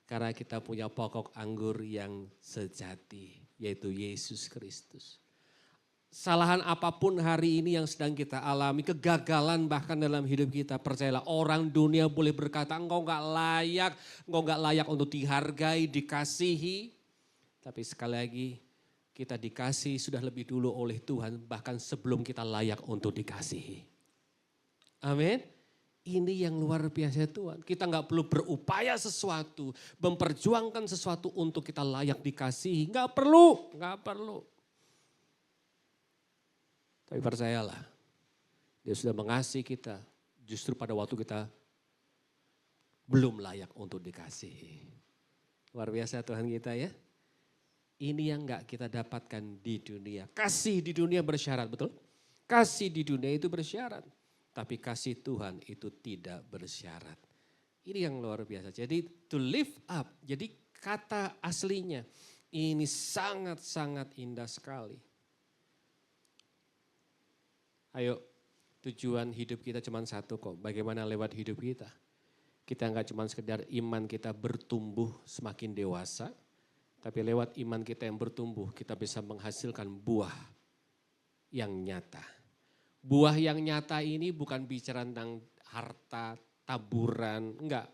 Karena kita punya pokok anggur yang sejati. Yaitu Yesus Kristus. Kesalahan apapun hari ini yang sedang kita alami, kegagalan bahkan dalam hidup kita, percayalah orang dunia boleh berkata engkau gak layak untuk dihargai, dikasihi. Tapi sekali lagi kita dikasih sudah lebih dulu oleh Tuhan, bahkan sebelum kita layak untuk dikasihi. Amin. Ini yang luar biasa Tuhan. Kita gak perlu berupaya sesuatu, memperjuangkan sesuatu untuk kita layak dikasihi. Gak perlu. Tapi percayalah, dia sudah mengasihi kita justru pada waktu kita belum layak untuk dikasihi. Luar biasa Tuhan kita ya. Ini yang enggak kita dapatkan di dunia. Kasih di dunia bersyarat, betul? Kasih di dunia itu bersyarat. Tapi kasih Tuhan itu tidak bersyarat. Ini yang luar biasa. Jadi to lift up, jadi kata aslinya ini sangat-sangat indah sekali. Ayo, tujuan hidup kita cuma satu kok. Bagaimana lewat hidup kita. Kita enggak cuma sekedar iman kita bertumbuh semakin dewasa. Tapi lewat iman kita yang bertumbuh, kita bisa menghasilkan buah yang nyata. Buah yang nyata ini bukan bicara tentang harta, taburan, enggak.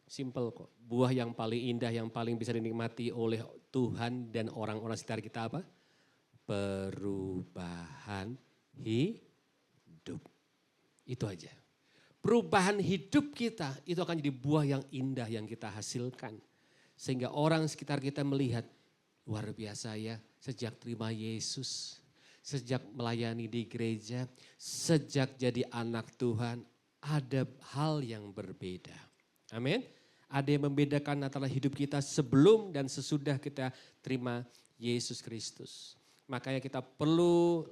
Simple kok. Buah yang paling indah, yang paling bisa dinikmati oleh Tuhan dan orang-orang sekitar kita apa? Perubahan hidup. Itu aja. Perubahan hidup kita itu akan jadi buah yang indah yang kita hasilkan. Sehingga orang sekitar kita melihat, luar biasa ya, sejak terima Yesus, sejak melayani di gereja, sejak jadi anak Tuhan, ada hal yang berbeda. Amin. Ada yang membedakan antara hidup kita sebelum dan sesudah kita terima Yesus Kristus. Makanya kita perlu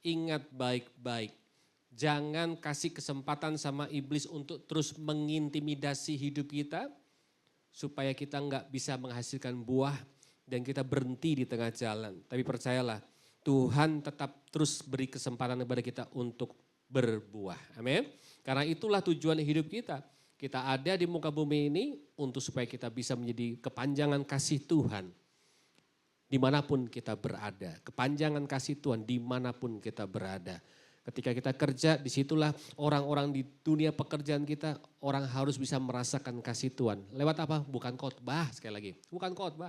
ingat baik-baik. Jangan kasih kesempatan sama iblis untuk terus mengintimidasi hidup kita. Supaya kita enggak bisa menghasilkan buah dan kita berhenti di tengah jalan. Tapi percayalah, Tuhan tetap terus beri kesempatan kepada kita untuk berbuah. Amin. Karena itulah tujuan hidup kita. Kita ada di muka bumi ini untuk supaya kita bisa menjadi kepanjangan kasih Tuhan. Dimanapun kita berada. Kepanjangan kasih Tuhan dimanapun kita berada. Ketika kita kerja, disitulah orang-orang di dunia pekerjaan kita, orang harus bisa merasakan kasih Tuhan. Lewat apa? Bukan khotbah, sekali lagi. Bukan khotbah.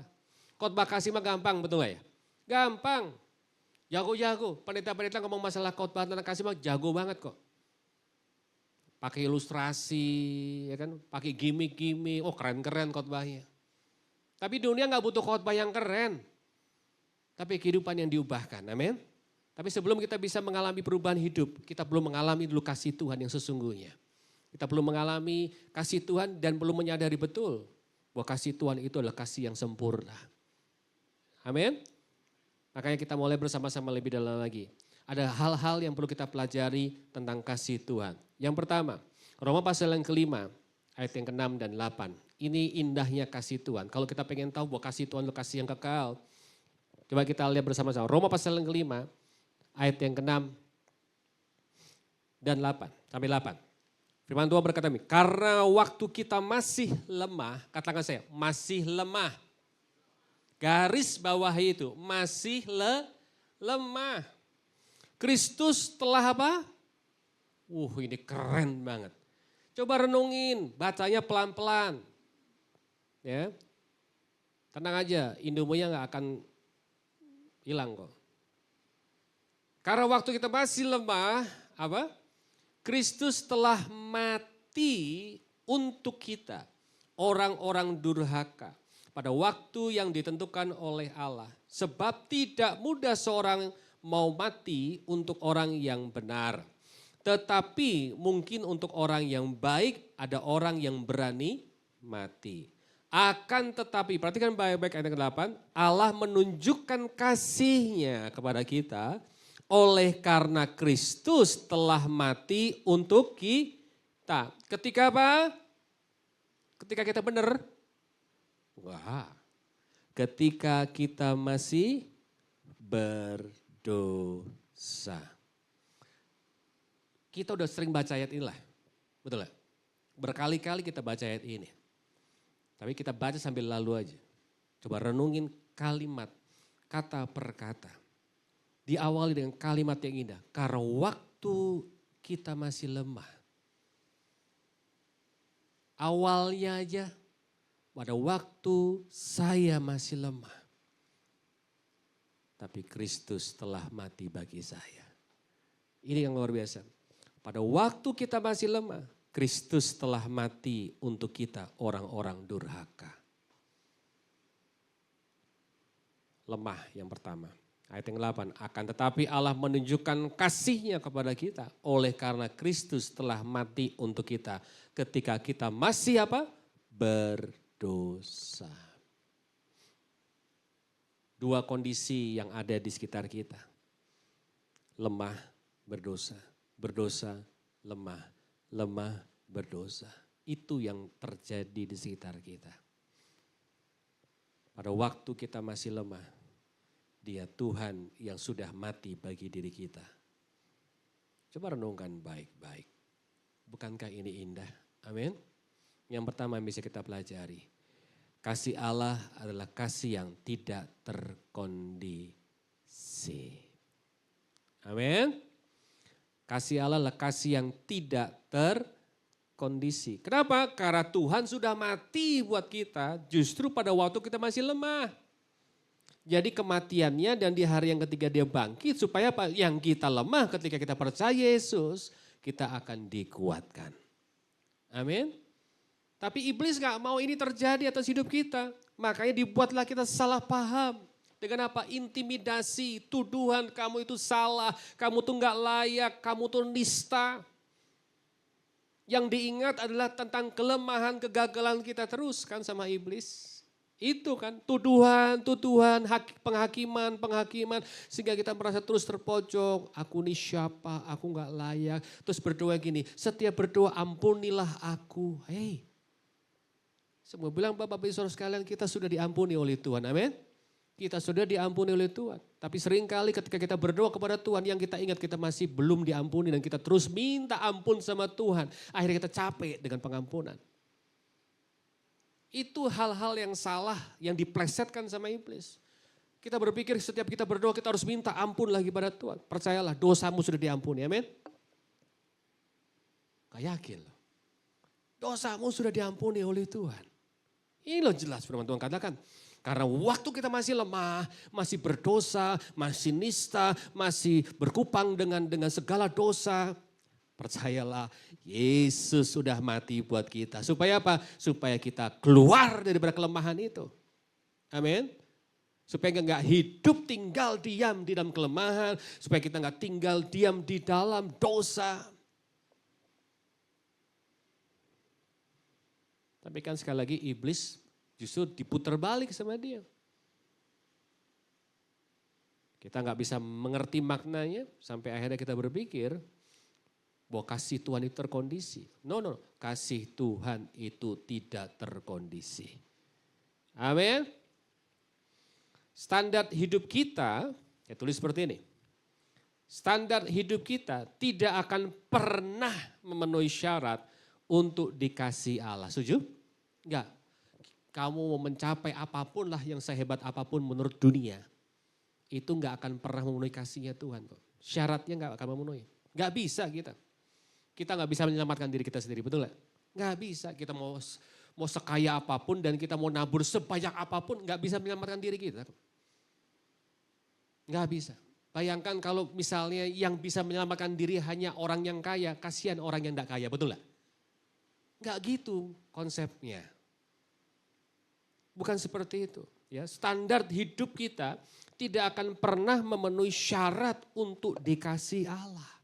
Khotbah kasih mah gampang, betul gak ya? Gampang. Jago-jago. Pendeta-pendeta ngomong masalah khotbah tentang kasih mah jago banget kok. Pakai ilustrasi, ya kan? Pakai gimmick-gimmick. Oh keren-keren khotbahnya. Tapi dunia gak butuh khotbah yang keren. Tapi kehidupan yang diubahkan, amin. Tapi sebelum kita bisa mengalami perubahan hidup, kita perlu mengalami dulu kasih Tuhan yang sesungguhnya. Kita perlu mengalami kasih Tuhan dan perlu menyadari betul bahwa kasih Tuhan itu adalah kasih yang sempurna. Amin. Makanya kita mulai bersama-sama lebih dalam lagi. Ada hal-hal yang perlu kita pelajari tentang kasih Tuhan. Yang pertama, Roma pasal yang kelima, ayat yang ke-6 dan 8. Ini indahnya kasih Tuhan. Kalau kita pengen tahu bahwa kasih Tuhan itu kasih yang kekal, coba kita lihat bersama-sama. Roma pasal yang kelima, ayat yang ke-6 dan 8 sampai 8. Firman Tuhan berkata ini, karena waktu kita masih lemah, katakan saya, masih lemah. Garis bawah itu, masih lemah. Kristus telah apa? Ini keren banget. Coba renungin, bacanya pelan-pelan. Ya. Tenang aja, Indomonya gak akan hilang kok. Karena waktu kita masih lemah, apa? Kristus telah mati untuk kita, orang-orang durhaka. Pada waktu yang ditentukan oleh Allah. Sebab tidak mudah seorang mau mati untuk orang yang benar. Tetapi mungkin untuk orang yang baik, ada orang yang berani mati. Akan tetapi, perhatikan baik-baik ayat ke-8, Allah menunjukkan kasih-Nya kepada kita, oleh karena Kristus telah mati untuk kita. Ketika apa? Ketika kita benar. Wah, ketika kita masih berdosa. Kita udah sering baca ayat inilah. Betul gak? Berkali-kali kita baca ayat ini. Tapi kita baca sambil lalu aja. Coba renungin kalimat, kata per kata. Diawali dengan kalimat yang indah. Karena waktu kita masih lemah. Awalnya aja pada waktu saya masih lemah. Tapi Kristus telah mati bagi saya. Ini yang luar biasa. Pada waktu kita masih lemah, Kristus telah mati untuk kita orang-orang durhaka. Lemah yang pertama. Ayat yang 8, akan tetapi Allah menunjukkan kasih-Nya kepada kita oleh karena Kristus telah mati untuk kita ketika kita masih apa? Berdosa. 2 Dua kondisi yang ada di sekitar kita. Lemah, berdosa. Berdosa, lemah. Lemah, berdosa. Itu yang terjadi di sekitar kita. Pada waktu kita masih lemah, Dia Tuhan yang sudah mati bagi diri kita. Coba renungkan baik-baik. Bukankah ini indah? Amin. Yang pertama yang bisa kita pelajari. Kasih Allah adalah kasih yang tidak terkondisi. Amin. Kasih Allah adalah kasih yang tidak terkondisi. Kenapa? Karena Tuhan sudah mati buat kita justru pada waktu kita masih lemah. Jadi kematiannya dan di hari yang ketiga dia bangkit supaya apa? Yang kita lemah ketika kita percaya Yesus, kita akan dikuatkan. Amin. Tapi iblis gak mau ini terjadi atas hidup kita. Makanya dibuatlah kita salah paham. Dengan apa? Intimidasi, tuduhan kamu itu salah, kamu tuh gak layak, kamu tuh nista. Yang diingat adalah tentang kelemahan, kegagalan kita terus kan sama iblis. Itu kan tuduhan, penghakiman. Sehingga kita merasa terus terpojok. Aku ini siapa, aku gak layak. Terus berdoa gini, setiap berdoa ampunilah aku. Hei, semua bilang Bapak Ibu Saudara sekalian kita sudah diampuni oleh Tuhan, amin. Kita sudah diampuni oleh Tuhan. Tapi seringkali ketika kita berdoa kepada Tuhan yang kita ingat kita masih belum diampuni. Dan kita terus minta ampun sama Tuhan. Akhirnya kita capek dengan pengampunan. Itu hal-hal yang salah yang diplesetkan sama iblis. Kita berpikir setiap kita berdoa kita harus minta ampun lagi pada Tuhan. Percayalah dosamu sudah diampuni, amin. Gak yakin loh. Dosamu sudah diampuni oleh Tuhan. Ini loh jelas firman Tuhan katakan. Karena waktu kita masih lemah, masih berdosa, masih nista, masih berkupang dengan segala dosa. Percayalah Yesus sudah mati buat kita. Supaya apa? Supaya kita keluar daripada kelemahan itu. Amin. Supaya kita gak hidup tinggal diam di dalam kelemahan. Supaya kita gak tinggal diam di dalam dosa. Tapi kan sekali lagi iblis justru diputar balik sama dia. Kita gak bisa mengerti maknanya sampai akhirnya kita berpikir bahwa kasih Tuhan itu terkondisi. No. Kasih Tuhan itu tidak terkondisi. Amin. Standar hidup kita, ya tulis seperti ini. Standar hidup kita tidak akan pernah memenuhi syarat untuk dikasih Allah. Setuju? Enggak. Kamu mau mencapai apapun lah yang sehebat apapun menurut dunia. Itu enggak akan pernah memenuhi kasihnya Tuhan kok. Syaratnya enggak akan memenuhi. Enggak bisa kita. Kita nggak bisa menyelamatkan diri kita sendiri, betul nggak? Nggak bisa, kita mau sekaya apapun dan kita mau nabur sebanyak apapun, nggak bisa menyelamatkan diri kita. Nggak bisa. Bayangkan kalau misalnya yang bisa menyelamatkan diri hanya orang yang kaya, kasihan orang yang nggak kaya, betul nggak? Nggak gitu konsepnya. Bukan seperti itu. Ya, standar hidup kita tidak akan pernah memenuhi syarat untuk dikasih Allah.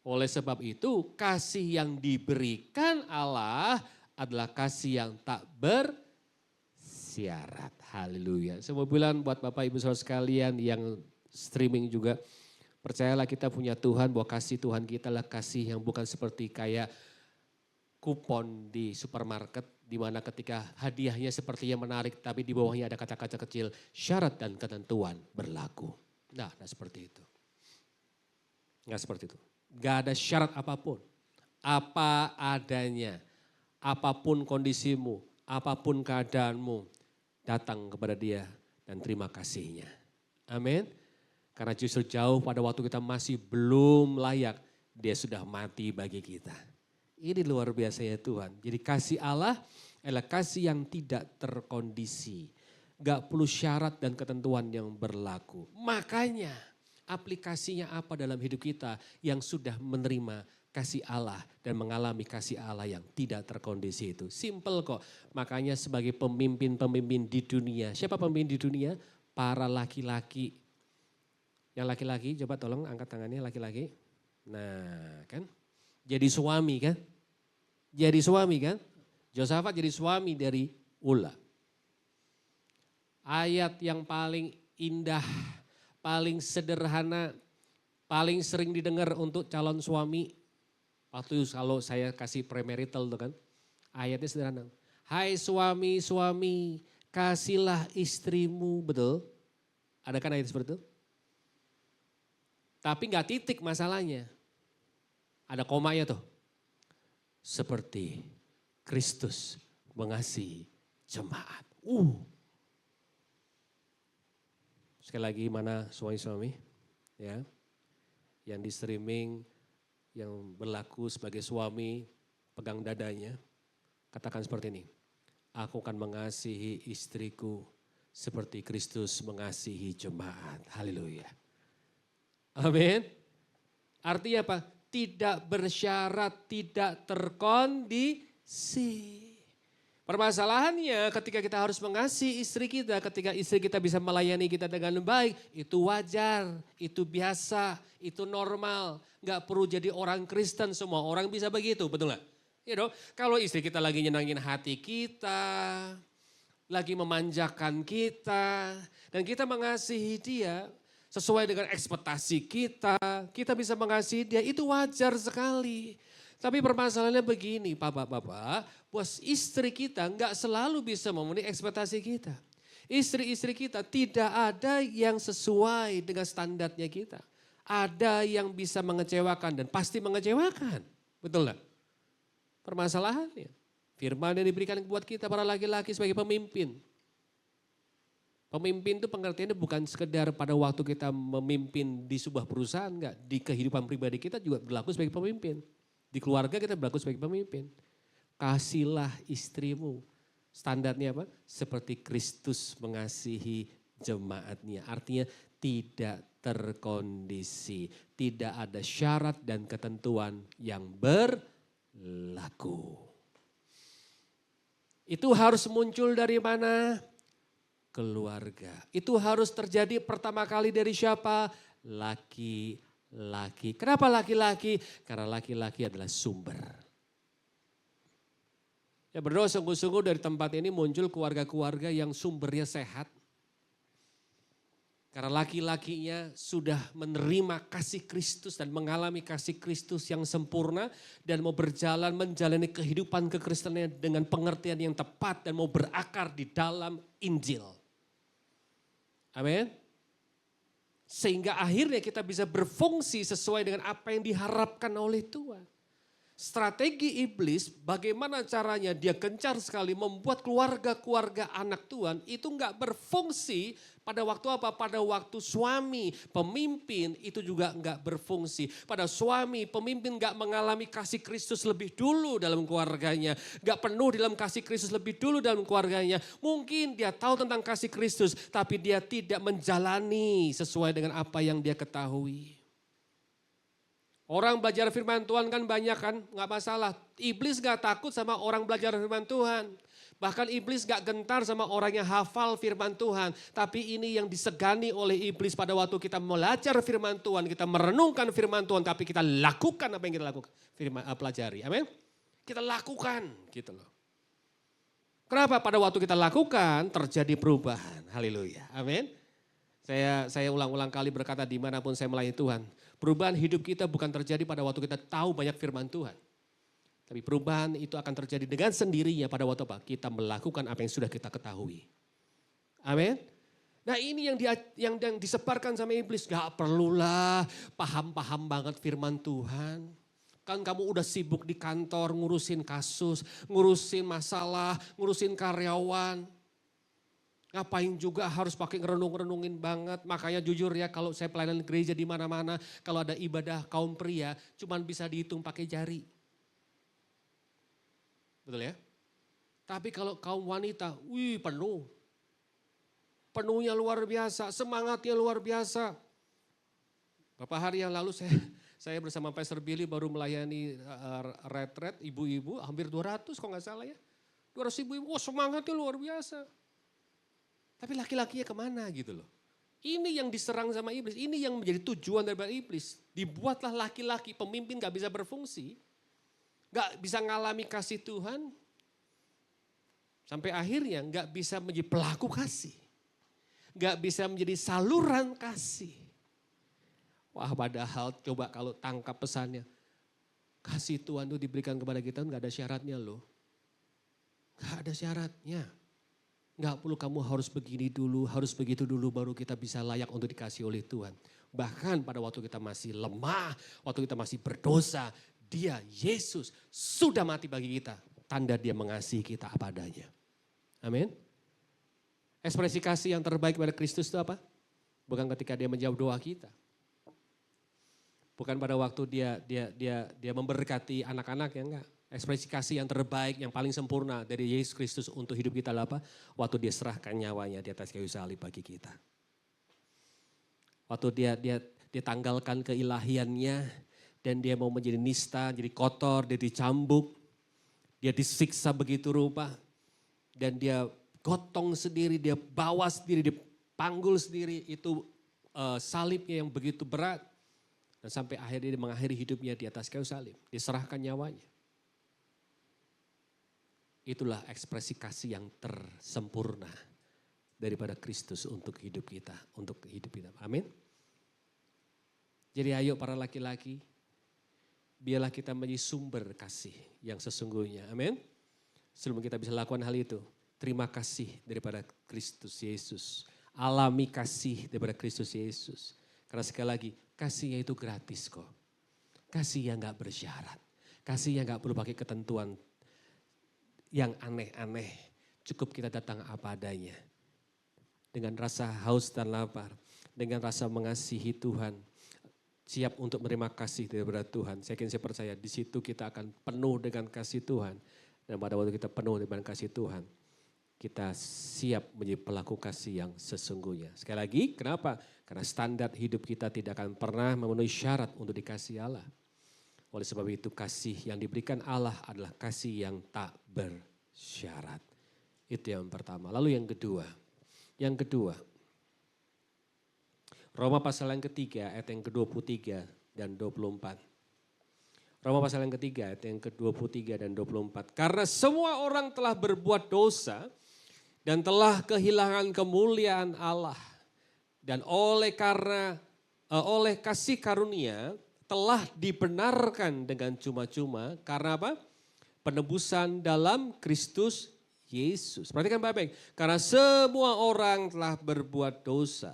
Oleh sebab itu kasih yang diberikan Allah adalah kasih yang tak bersyarat. Haleluya. Semua bilang buat Bapak Ibu Saudara sekalian yang streaming juga. Percayalah kita punya Tuhan bahwa kasih Tuhan kita adalah kasih yang bukan seperti kayak kupon di supermarket. Di mana ketika hadiahnya sepertinya menarik tapi di bawahnya ada kata-kata kecil syarat dan ketentuan berlaku. Nah seperti itu. Nggak seperti itu. Gak ada syarat apapun, apa adanya, apapun kondisimu, apapun keadaanmu, datang kepada dia dan terima kasihnya. Amin. Karena justru jauh pada waktu kita masih belum layak, dia sudah mati bagi kita. Ini luar biasa ya Tuhan. Jadi kasih Allah adalah kasih yang tidak terkondisi. Gak perlu syarat dan ketentuan yang berlaku. Makanya aplikasinya apa dalam hidup kita yang sudah menerima kasih Allah dan mengalami kasih Allah yang tidak terkondisi itu. Simple kok. Makanya sebagai pemimpin-pemimpin di dunia. Siapa pemimpin di dunia? Para laki-laki. Yang laki-laki coba tolong angkat tangannya laki-laki. Nah kan. Jadi suami kan. Jadi suami kan. Yosafat jadi suami dari Ula. Ayat yang paling indah, paling sederhana, paling sering didengar untuk calon suami. Waktu kalau saya kasih premarital tuh kan, ayatnya sederhana. Hai suami-suami, kasihlah istrimu, betul? Ada kan ayat seperti itu? Tapi nggak titik masalahnya. Ada komanya tuh. Seperti Kristus mengasihi jemaat. Sekali lagi mana suami-suami ya, yang di streaming, yang berlaku sebagai suami, pegang dadanya, katakan seperti ini. Aku akan mengasihi istriku seperti Kristus mengasihi jemaat. Haleluya. Amin. Artinya apa? Tidak bersyarat, tidak terkondisi. Permasalahannya ketika kita harus mengasihi istri kita, ketika istri kita bisa melayani kita dengan baik, itu wajar, itu biasa, itu normal. Gak perlu jadi orang Kristen, semua orang bisa begitu, betul gak? Kalau istri kita lagi nyenangin hati kita, lagi memanjakan kita, dan kita mengasihi dia sesuai dengan ekspektasi kita bisa mengasihi dia, itu wajar sekali. Tapi permasalahannya begini, bapak-bapak, bos istri kita nggak selalu bisa memenuhi ekspektasi kita. Istri-istri kita tidak ada yang sesuai dengan standarnya kita. Ada yang bisa mengecewakan dan pasti mengecewakan. Betul nggak? Permasalahannya. Firman yang diberikan buat kita para laki-laki sebagai pemimpin. Pemimpin itu pengertiannya bukan sekedar pada waktu kita memimpin di sebuah perusahaan, enggak. Di kehidupan pribadi kita juga berlaku sebagai pemimpin. Di keluarga kita berlaku sebagai pemimpin. Kasihlah istrimu. Standarnya apa? Seperti Kristus mengasihi jemaatnya. Artinya tidak terkondisi. Tidak ada syarat dan ketentuan yang berlaku. Itu harus muncul dari mana? Keluarga. Itu harus terjadi pertama kali dari siapa? Laki-laki. Kenapa laki-laki? Karena laki-laki adalah sumber. Ya berdoa sungguh-sungguh dari tempat ini muncul keluarga-keluarga yang sumbernya sehat. Karena laki-lakinya sudah menerima kasih Kristus dan mengalami kasih Kristus yang sempurna. Dan mau berjalan menjalani kehidupan kekristenan dengan pengertian yang tepat dan mau berakar di dalam Injil. Amin. Sehingga akhirnya kita bisa berfungsi sesuai dengan apa yang diharapkan oleh Tuhan. Strategi iblis bagaimana caranya dia gencar sekali membuat keluarga-keluarga anak Tuhan itu enggak berfungsi pada waktu apa? Pada waktu suami, pemimpin itu juga enggak berfungsi. Pada suami, pemimpin enggak mengalami kasih Kristus lebih dulu dalam keluarganya. Enggak penuh dalam kasih Kristus lebih dulu dalam keluarganya. Mungkin dia tahu tentang kasih Kristus tapi dia tidak menjalani sesuai dengan apa yang dia ketahui. Orang belajar firman Tuhan kan banyak kan, gak masalah. Iblis gak takut sama orang belajar firman Tuhan. Bahkan iblis gak gentar sama orang yang hafal firman Tuhan. Tapi ini yang disegani oleh iblis pada waktu kita belajar firman Tuhan. Kita merenungkan firman Tuhan tapi kita lakukan apa yang kita lakukan. Pelajari, amin. Kita lakukan gitu loh. Kenapa pada waktu kita lakukan terjadi perubahan, haleluya, amin. Saya ulang-ulang kali berkata dimanapun saya melayani Tuhan. Perubahan hidup kita bukan terjadi pada waktu kita tahu banyak firman Tuhan. Tapi perubahan itu akan terjadi dengan sendirinya pada waktu apa? Kita melakukan apa yang sudah kita ketahui. Amin. Nah ini yang disebarkan sama iblis. Gak perlulah paham-paham banget firman Tuhan. Kan kamu udah sibuk di kantor ngurusin kasus, ngurusin masalah, ngurusin karyawan. Ngapain juga harus pakai ngerenung-renungin banget. Makanya jujur ya kalau saya pelayanan gereja di mana-mana. Kalau ada ibadah kaum pria cuman bisa dihitung pakai jari. Betul ya? Tapi kalau kaum wanita, penuh. Penuhnya luar biasa, semangatnya luar biasa. Beberapa hari yang lalu saya bersama Pastor Billy baru melayani retret ibu-ibu hampir 200 kalau nggak salah ya. 200 ibu-ibu, semangatnya luar biasa. Tapi laki-lakinya kemana gitu loh. Ini yang diserang sama iblis, ini yang menjadi tujuan daripada iblis. Dibuatlah laki-laki, pemimpin gak bisa berfungsi, gak bisa ngalami kasih Tuhan. Sampai akhirnya gak bisa menjadi pelaku kasih. Gak bisa menjadi saluran kasih. Wah padahal coba kalau tangkap pesannya. Kasih Tuhan itu diberikan kepada kita gak ada syaratnya loh. Gak ada syaratnya. Gak perlu kamu harus begini dulu, harus begitu dulu baru kita bisa layak untuk dikasih oleh Tuhan. Bahkan pada waktu kita masih lemah, waktu kita masih berdosa, Dia, Yesus sudah mati bagi kita. Tanda Dia mengasihi kita apa adanya. Amin. Ekspresi kasih yang terbaik pada Kristus itu apa? Bukan ketika Dia menjawab doa kita. Bukan pada waktu dia memberkati anak-anak, ya enggak. Ekspresi kasih yang terbaik, yang paling sempurna dari Yesus Kristus untuk hidup kita adalah apa? Waktu Dia serahkan nyawanya di atas kayu salib bagi kita. Waktu dia ditanggalkan keilahiannya dan Dia mau menjadi nista, jadi kotor, Dia dicambuk, Dia disiksa begitu rupa dan Dia gotong sendiri, Dia bawa sendiri, Dia panggul sendiri, itu salibnya yang begitu berat. Dan sampai akhirnya Dia mengakhiri hidupnya di atas kayu salib, diserahkan nyawanya. Itulah ekspresi kasih yang tersempurna daripada Kristus untuk hidup kita, Amin. Jadi ayo para laki-laki, biarlah kita menjadi sumber kasih yang sesungguhnya. Amin. Sebelum kita bisa lakukan hal itu, terima kasih daripada Kristus Yesus. Alami kasih daripada Kristus Yesus. Karena sekali lagi, kasihnya itu gratis kok. Kasih yang gak bersyarat. Kasih yang gak perlu pakai ketentuan yang aneh-aneh. Cukup kita datang apa adanya. Dengan rasa haus dan lapar. Dengan rasa mengasihi Tuhan. Siap untuk menerima kasih daripada Tuhan. Saya percaya di situ kita akan penuh dengan kasih Tuhan. Dan pada waktu kita penuh dengan kasih Tuhan, kita siap menjadi pelaku kasih yang sesungguhnya. Sekali lagi, kenapa? Karena standar hidup kita tidak akan pernah memenuhi syarat untuk dikasih Allah. Oleh sebab itu kasih yang diberikan Allah adalah kasih yang tak bersyarat. Itu yang pertama. Lalu yang kedua. Roma pasal yang ketiga ayat yang ke-23 dan 24. Roma pasal yang ketiga ayat yang ke-23 dan 24. Karena semua orang telah berbuat dosa dan telah kehilangan kemuliaan Allah. Dan oleh kasih karunia telah dibenarkan dengan cuma-cuma. Karena apa? Penebusan dalam Kristus Yesus. Perhatikan baik-baik. Karena semua orang telah berbuat dosa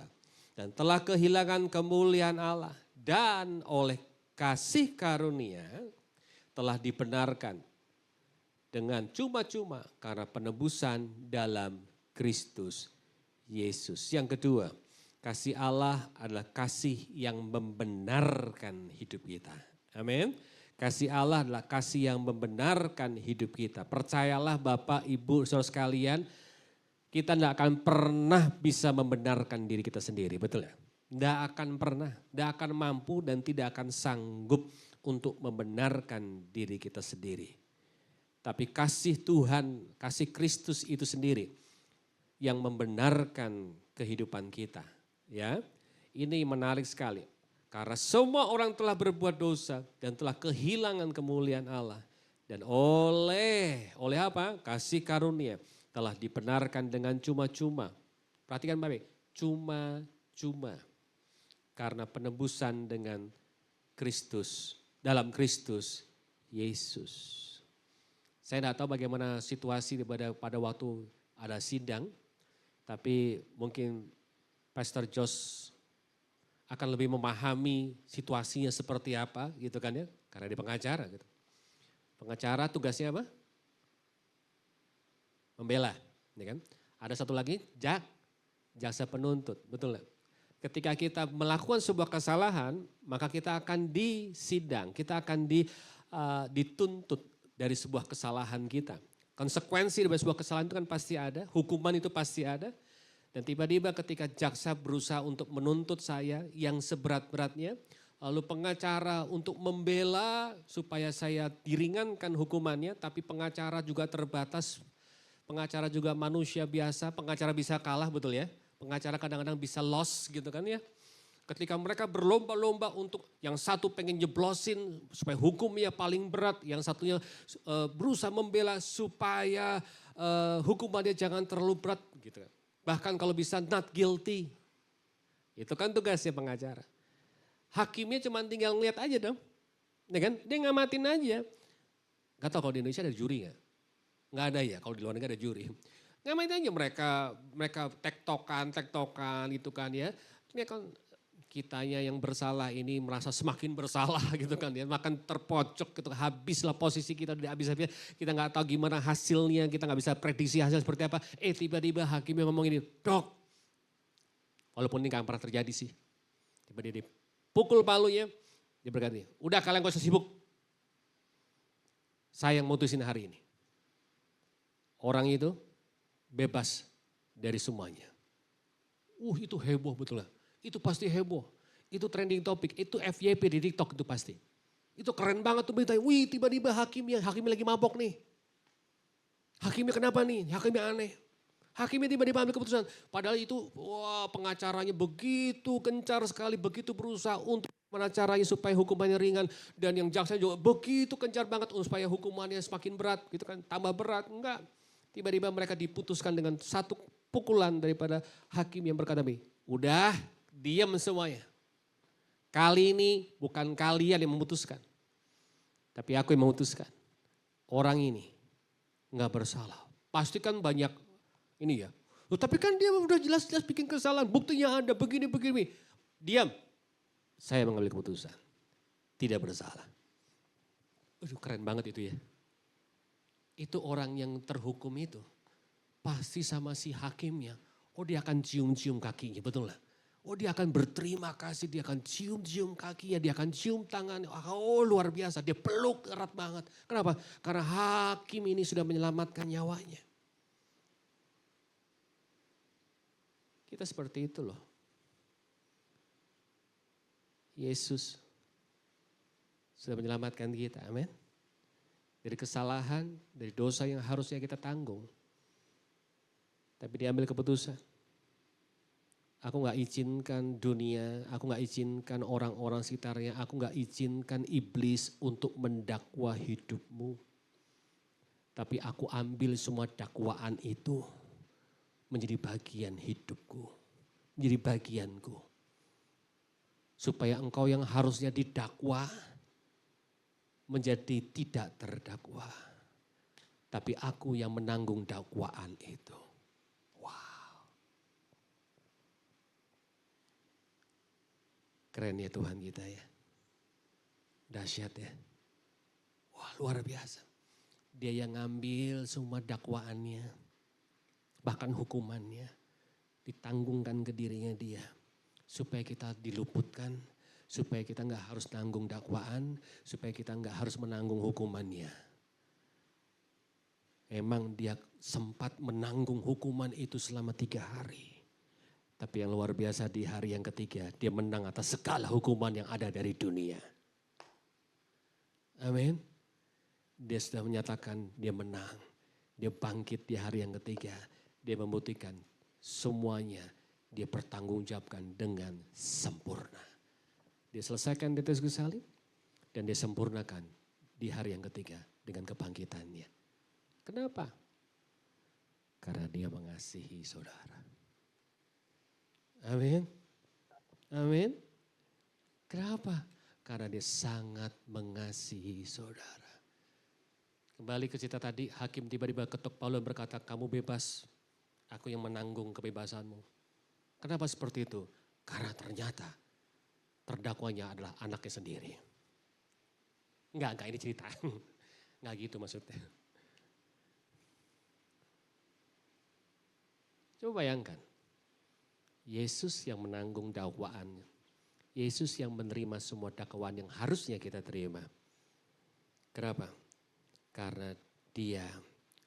dan telah kehilangan kemuliaan Allah. Dan oleh kasih karunia telah dibenarkan dengan cuma-cuma karena penebusan dalam Kristus Yesus. Yang kedua, kasih Allah adalah kasih yang membenarkan hidup kita. Amin. Kasih Allah adalah kasih yang membenarkan hidup kita. Percayalah Bapak, Ibu, saudara sekalian, kita tidak akan pernah bisa membenarkan diri kita sendiri, betul ya? Tidak akan pernah, tidak akan mampu dan tidak akan sanggup untuk membenarkan diri kita sendiri. Tapi kasih Tuhan, kasih Kristus itu sendiri yang membenarkan kehidupan kita. Ya, ini menarik sekali. Karena semua orang telah berbuat dosa dan telah kehilangan kemuliaan Allah. Dan oleh apa? Kasih karunia telah dibenarkan dengan cuma-cuma. Perhatikan baik, cuma-cuma. Karena penebusan dengan Kristus, dalam Kristus Yesus. Saya tidak tahu bagaimana situasi pada waktu ada sidang, tapi mungkin Pastor Josh akan lebih memahami situasinya seperti apa gitu kan ya, karena dia pengacara gitu. Pengacara tugasnya apa? Membela, ya kan? Ada satu lagi, jaksa penuntut, betul nggak? Ketika kita melakukan sebuah kesalahan, maka kita akan disidang, kita akan dituntut dari sebuah kesalahan kita. Konsekuensi dari sebuah kesalahan itu kan pasti ada, hukuman itu pasti ada. Dan tiba-tiba ketika jaksa berusaha untuk menuntut saya yang seberat-beratnya, lalu pengacara untuk membela supaya saya diringankan hukumannya, tapi pengacara juga terbatas, pengacara juga manusia biasa, pengacara bisa kalah betul ya. Pengacara kadang-kadang bisa loss gitu kan ya. Ketika mereka berlomba-lomba untuk yang satu pengen jeblosin supaya hukumnya paling berat, yang satunya berusaha membela supaya hukumannya jangan terlalu berat gitu kan. Bahkan kalau bisa not guilty. Itu kan tugasnya pengacara. Hakimnya cuma tinggal ngeliat aja dong. Ya kan? Dia ngamatin aja. Gak tahu kalau di Indonesia ada juri gak? Gak ada ya, kalau di luar negeri ada juri. Ngamatin aja mereka tektokan gitu kan ya. Ini kan kitanya yang bersalah ini merasa semakin bersalah gitu kan ya. Makan terpojok gitu, habislah posisi kita udah habis-habis. Kita gak tahu gimana hasilnya, kita gak bisa prediksi hasil seperti apa. Tiba-tiba hakimnya ngomong ini, dok. Walaupun ini gak pernah terjadi sih. Tiba-tiba dipukul palunya, dia berkata, udah kalian gak usah sibuk. Saya yang mutusin hari ini. Orang itu bebas dari semuanya. Itu heboh betul lah. Itu pasti heboh. Itu trending topik. Itu FYP di TikTok itu pasti. Itu keren banget tuh berita. Wih tiba-tiba hakimnya lagi mabok nih. Hakimnya kenapa nih? Hakimnya aneh. Hakimnya tiba-tiba ambil keputusan. Padahal itu pengacaranya begitu gencar sekali. Begitu berusaha untuk caranya supaya hukumannya ringan. Dan yang jaksa juga begitu gencar banget supaya hukumannya semakin berat. Gitu kan, tambah berat. Enggak. Tiba-tiba mereka diputuskan dengan satu pukulan daripada hakim yang berkata, udah diam semuanya. Kali ini bukan kalian yang memutuskan. Tapi aku yang memutuskan. Orang ini enggak bersalah. Pasti kan banyak ini ya. Tapi kan dia udah jelas-jelas bikin kesalahan. Buktinya ada begini-begini. Diam. Saya mengambil keputusan. Tidak bersalah. Keren banget itu ya. Itu orang yang terhukum itu pasti sama si hakimnya. Dia akan cium-cium kakinya, betul lah. Dia akan berterima kasih, dia akan cium-cium kakinya, dia akan cium tangannya. Luar biasa, dia peluk erat banget. Kenapa? Karena hakim ini sudah menyelamatkan nyawanya. Kita seperti itu loh. Yesus sudah menyelamatkan kita, amin. Dari kesalahan, dari dosa yang harusnya kita tanggung. Tapi diambil keputusan. Aku gak izinkan dunia, aku gak izinkan orang-orang sekitarnya, aku gak izinkan iblis untuk mendakwa hidupmu. Tapi aku ambil semua dakwaan itu menjadi bagian hidupku, menjadi bagianku. Supaya engkau yang harusnya didakwa, menjadi tidak terdakwa. Tapi aku yang menanggung dakwaan itu. Wow. Keren ya Tuhan kita ya. Dahsyat ya. Wah luar biasa. Dia yang ngambil semua dakwaannya. Bahkan hukumannya. Ditanggungkan ke dirinya dia. Supaya kita diluputkan. Supaya kita nggak harus tanggung dakwaan, supaya kita nggak harus menanggung hukumannya. Memang dia sempat menanggung hukuman itu selama 3 hari. Tapi yang luar biasa di hari yang ketiga, dia menang atas segala hukuman yang ada dari dunia. Amin. Dia sudah menyatakan dia menang. Dia bangkit di hari yang ketiga. Dia membuktikan semuanya dia pertanggungjawabkan dengan sempurna. Dia selesaikan di atas kayu salib dan dia sempurnakan di hari yang ketiga dengan kebangkitannya. Kenapa? Karena dia mengasihi saudara. Amin. Amin. Kenapa? Karena dia sangat mengasihi saudara. Kembali ke cerita tadi, hakim tiba-tiba ketuk Paulus berkata, kamu bebas, aku yang menanggung kebebasanmu. Kenapa seperti itu? Karena ternyata terdakwanya adalah anaknya sendiri. Enggak ini cerita. Enggak gitu maksudnya. Coba bayangkan. Yesus yang menanggung dakwaan. Yesus yang menerima semua dakwaan yang harusnya kita terima. Kenapa? Karena dia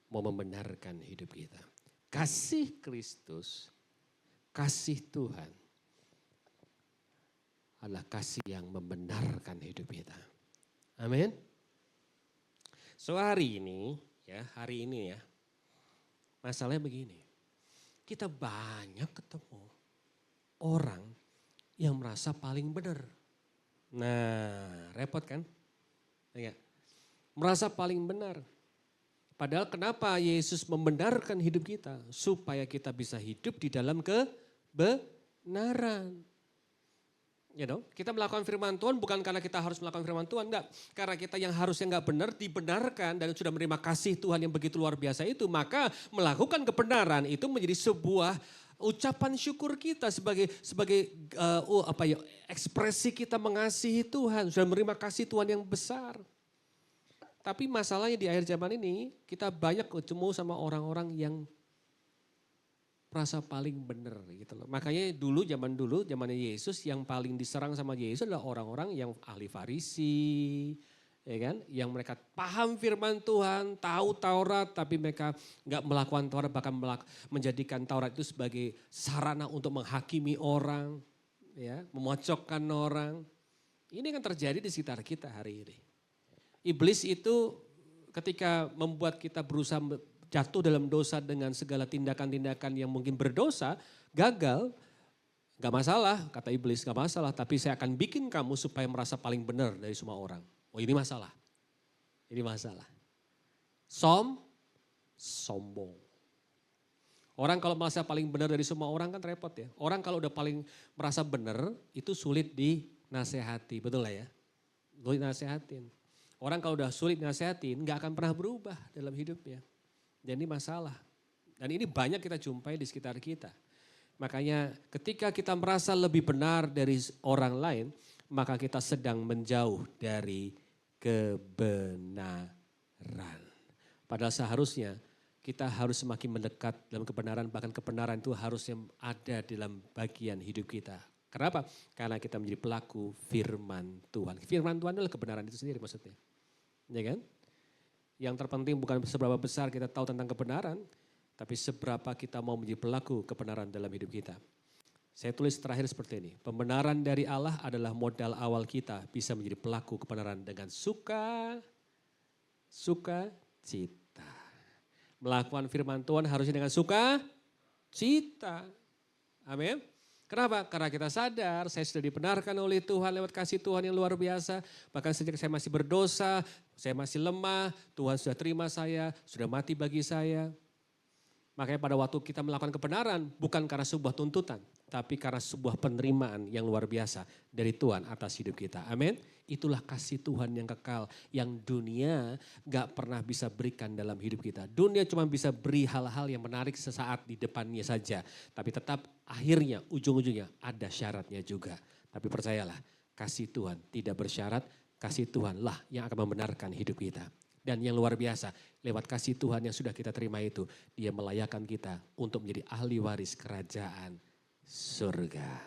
mau membenarkan hidup kita. Kasih Kristus, kasih Tuhan adalah kasih yang membenarkan hidup kita. Amin. So hari ini ya, masalahnya begini. Kita banyak ketemu orang yang merasa paling benar. Nah, repot kan? Ya, merasa paling benar. Padahal kenapa Yesus membenarkan hidup kita? Supaya kita bisa hidup di dalam kebenaran. Kita melakukan firman Tuhan bukan karena kita harus melakukan firman Tuhan, enggak. Karena kita yang harusnya enggak benar dibenarkan dan sudah menerima kasih Tuhan yang begitu luar biasa itu, maka melakukan kebenaran itu menjadi sebuah ucapan syukur kita sebagai ekspresi kita mengasihi Tuhan, sudah menerima kasih Tuhan yang besar. Tapi masalahnya di akhir zaman ini kita banyak ketemu sama orang-orang yang merasa paling benar gitu loh. Makanya zamannya Yesus yang paling diserang sama Yesus adalah orang-orang yang ahli Farisi, ya kan? Yang mereka paham firman Tuhan, tahu Taurat, tapi mereka nggak melakukan Taurat, bahkan menjadikan Taurat itu sebagai sarana untuk menghakimi orang, ya, memocokkan orang. Ini kan terjadi di sekitar kita hari ini. Iblis itu ketika membuat kita berusaha jatuh dalam dosa dengan segala tindakan-tindakan yang mungkin berdosa, gagal, gak masalah, kata iblis, gak masalah, tapi saya akan bikin kamu supaya merasa paling benar dari semua orang. Oh ini masalah, ini masalah. Sombong. Orang kalau merasa paling benar dari semua orang kan repot ya. Orang kalau udah paling merasa benar itu sulit dinasehati, betul lah ya. Sulit nasehatin. Orang kalau udah sulit nasehatin gak akan pernah berubah dalam hidupnya. Dan ini masalah. Dan ini banyak kita jumpai di sekitar kita. Makanya ketika kita merasa lebih benar dari orang lain, maka kita sedang menjauh dari kebenaran. Padahal seharusnya kita harus semakin mendekat dalam kebenaran, bahkan kebenaran itu harusnya ada dalam bagian hidup kita. Kenapa? Karena kita menjadi pelaku firman Tuhan. Firman Tuhan adalah kebenaran itu sendiri maksudnya. Ya kan? Yang terpenting bukan seberapa besar kita tahu tentang kebenaran, tapi seberapa kita mau menjadi pelaku kebenaran dalam hidup kita. Saya tulis terakhir seperti ini, pembenaran dari Allah adalah modal awal kita bisa menjadi pelaku kebenaran dengan sukacita. Melakukan firman Tuhan harusnya dengan sukacita. Amin. Kenapa? Karena kita sadar saya sudah dibenarkan oleh Tuhan lewat kasih Tuhan yang luar biasa. Bahkan sejak saya masih berdosa, saya masih lemah, Tuhan sudah terima saya, sudah mati bagi saya. Makanya pada waktu kita melakukan kebenaran bukan karena sebuah tuntutan, tapi karena sebuah penerimaan yang luar biasa dari Tuhan atas hidup kita. Amin. Itulah kasih Tuhan yang kekal, yang dunia gak pernah bisa berikan dalam hidup kita. Dunia cuma bisa beri hal-hal yang menarik sesaat di depannya saja. Tapi tetap akhirnya, ujung-ujungnya ada syaratnya juga. Tapi percayalah, kasih Tuhan tidak bersyarat, kasih Tuhanlah yang akan membenarkan hidup kita. Dan yang luar biasa, lewat kasih Tuhan yang sudah kita terima itu, Dia melayakkan kita untuk menjadi ahli waris kerajaan surga.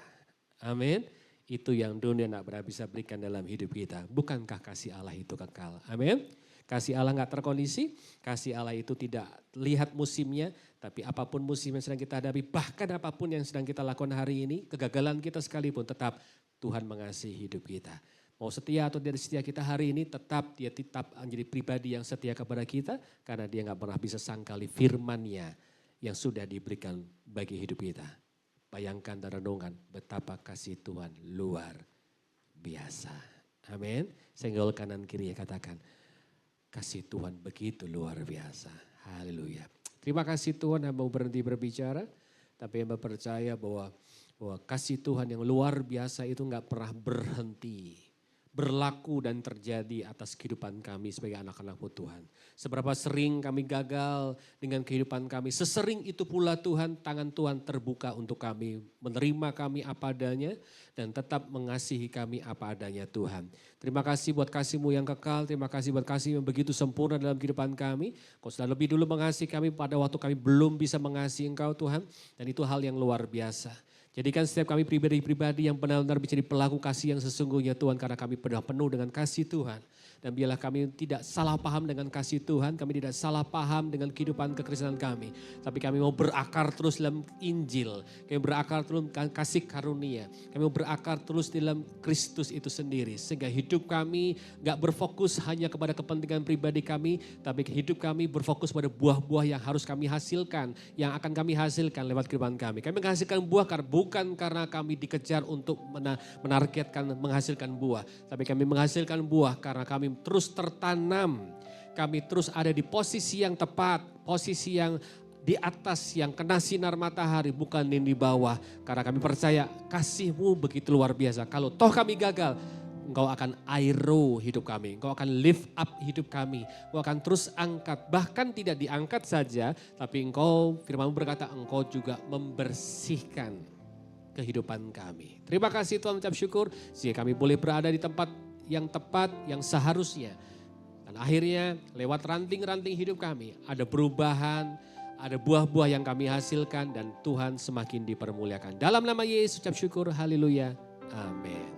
Amin. Itu yang dunia tidak pernah bisa berikan dalam hidup kita. Bukankah kasih Allah itu kekal? Amin. Kasih Allah gak terkondisi, kasih Allah itu tidak lihat musimnya, tapi apapun musim yang sedang kita hadapi, bahkan apapun yang sedang kita lakukan hari ini, kegagalan kita sekalipun tetap Tuhan mengasihi hidup kita. Mau setia atau tidak setia kita hari ini, tetap dia menjadi pribadi yang setia kepada kita, karena dia gak pernah bisa sangkali firman-Nya yang sudah diberikan bagi hidup kita. Bayangkan dan renungkan betapa kasih Tuhan luar biasa. Amin. Senggol kanan kiri ya katakan. Kasih Tuhan begitu luar biasa. Haleluya. Terima kasih Tuhan yang mau berhenti berbicara. Tapi yang percaya bahwa kasih Tuhan yang luar biasa itu gak pernah berhenti. Berlaku dan terjadi atas kehidupan kami sebagai anak-anak-Mu Tuhan. Seberapa sering kami gagal dengan kehidupan kami, sesering itu pula Tuhan, tangan Tuhan terbuka untuk kami, menerima kami apa adanya dan tetap mengasihi kami apa adanya Tuhan. Terima kasih buat kasih-Mu yang kekal, terima kasih buat kasih yang begitu sempurna dalam kehidupan kami. Kau sudah lebih dulu mengasihi kami pada waktu kami belum bisa mengasihi Engkau Tuhan, dan itu hal yang luar biasa. Jadikan setiap kami pribadi-pribadi yang benar-benar bisa jadi pelaku kasih yang sesungguhnya Tuhan, karena kami penuh dengan kasih Tuhan. Dan biarlah kami tidak salah paham dengan kasih Tuhan, kami tidak salah paham dengan kehidupan kekristenan kami. Tapi kami mau berakar terus dalam Injil, kami berakar terus dalam kasih karunia. Kami mau berakar terus dalam Kristus itu sendiri. Sehingga hidup kami gak berfokus hanya kepada kepentingan pribadi kami, tapi hidup kami berfokus pada buah-buah yang harus kami hasilkan, yang akan kami hasilkan lewat kehidupan kami. Kami menghasilkan buah bukan karena kami dikejar untuk menargetkan menghasilkan buah, tapi kami menghasilkan buah karena kami terus tertanam kami terus ada di posisi yang tepat, posisi yang di atas, yang kena sinar matahari, bukan yang di bawah. Karena kami percaya kasih-Mu begitu luar biasa. Kalau toh kami gagal, Engkau akan aero hidup kami, Engkau akan lift up hidup kami, Engkau akan terus angkat. Bahkan tidak diangkat saja, tapi Engkau, firman-Mu berkata, Engkau juga membersihkan kehidupan kami. Terima kasih Tuhan, ucap syukur sehingga kami boleh berada di tempat yang tepat, yang seharusnya. Dan akhirnya lewat ranting-ranting hidup kami ada perubahan, ada buah-buah yang kami hasilkan dan Tuhan semakin dipermuliakan. Dalam nama Yesus ucap syukur, haleluya, amin.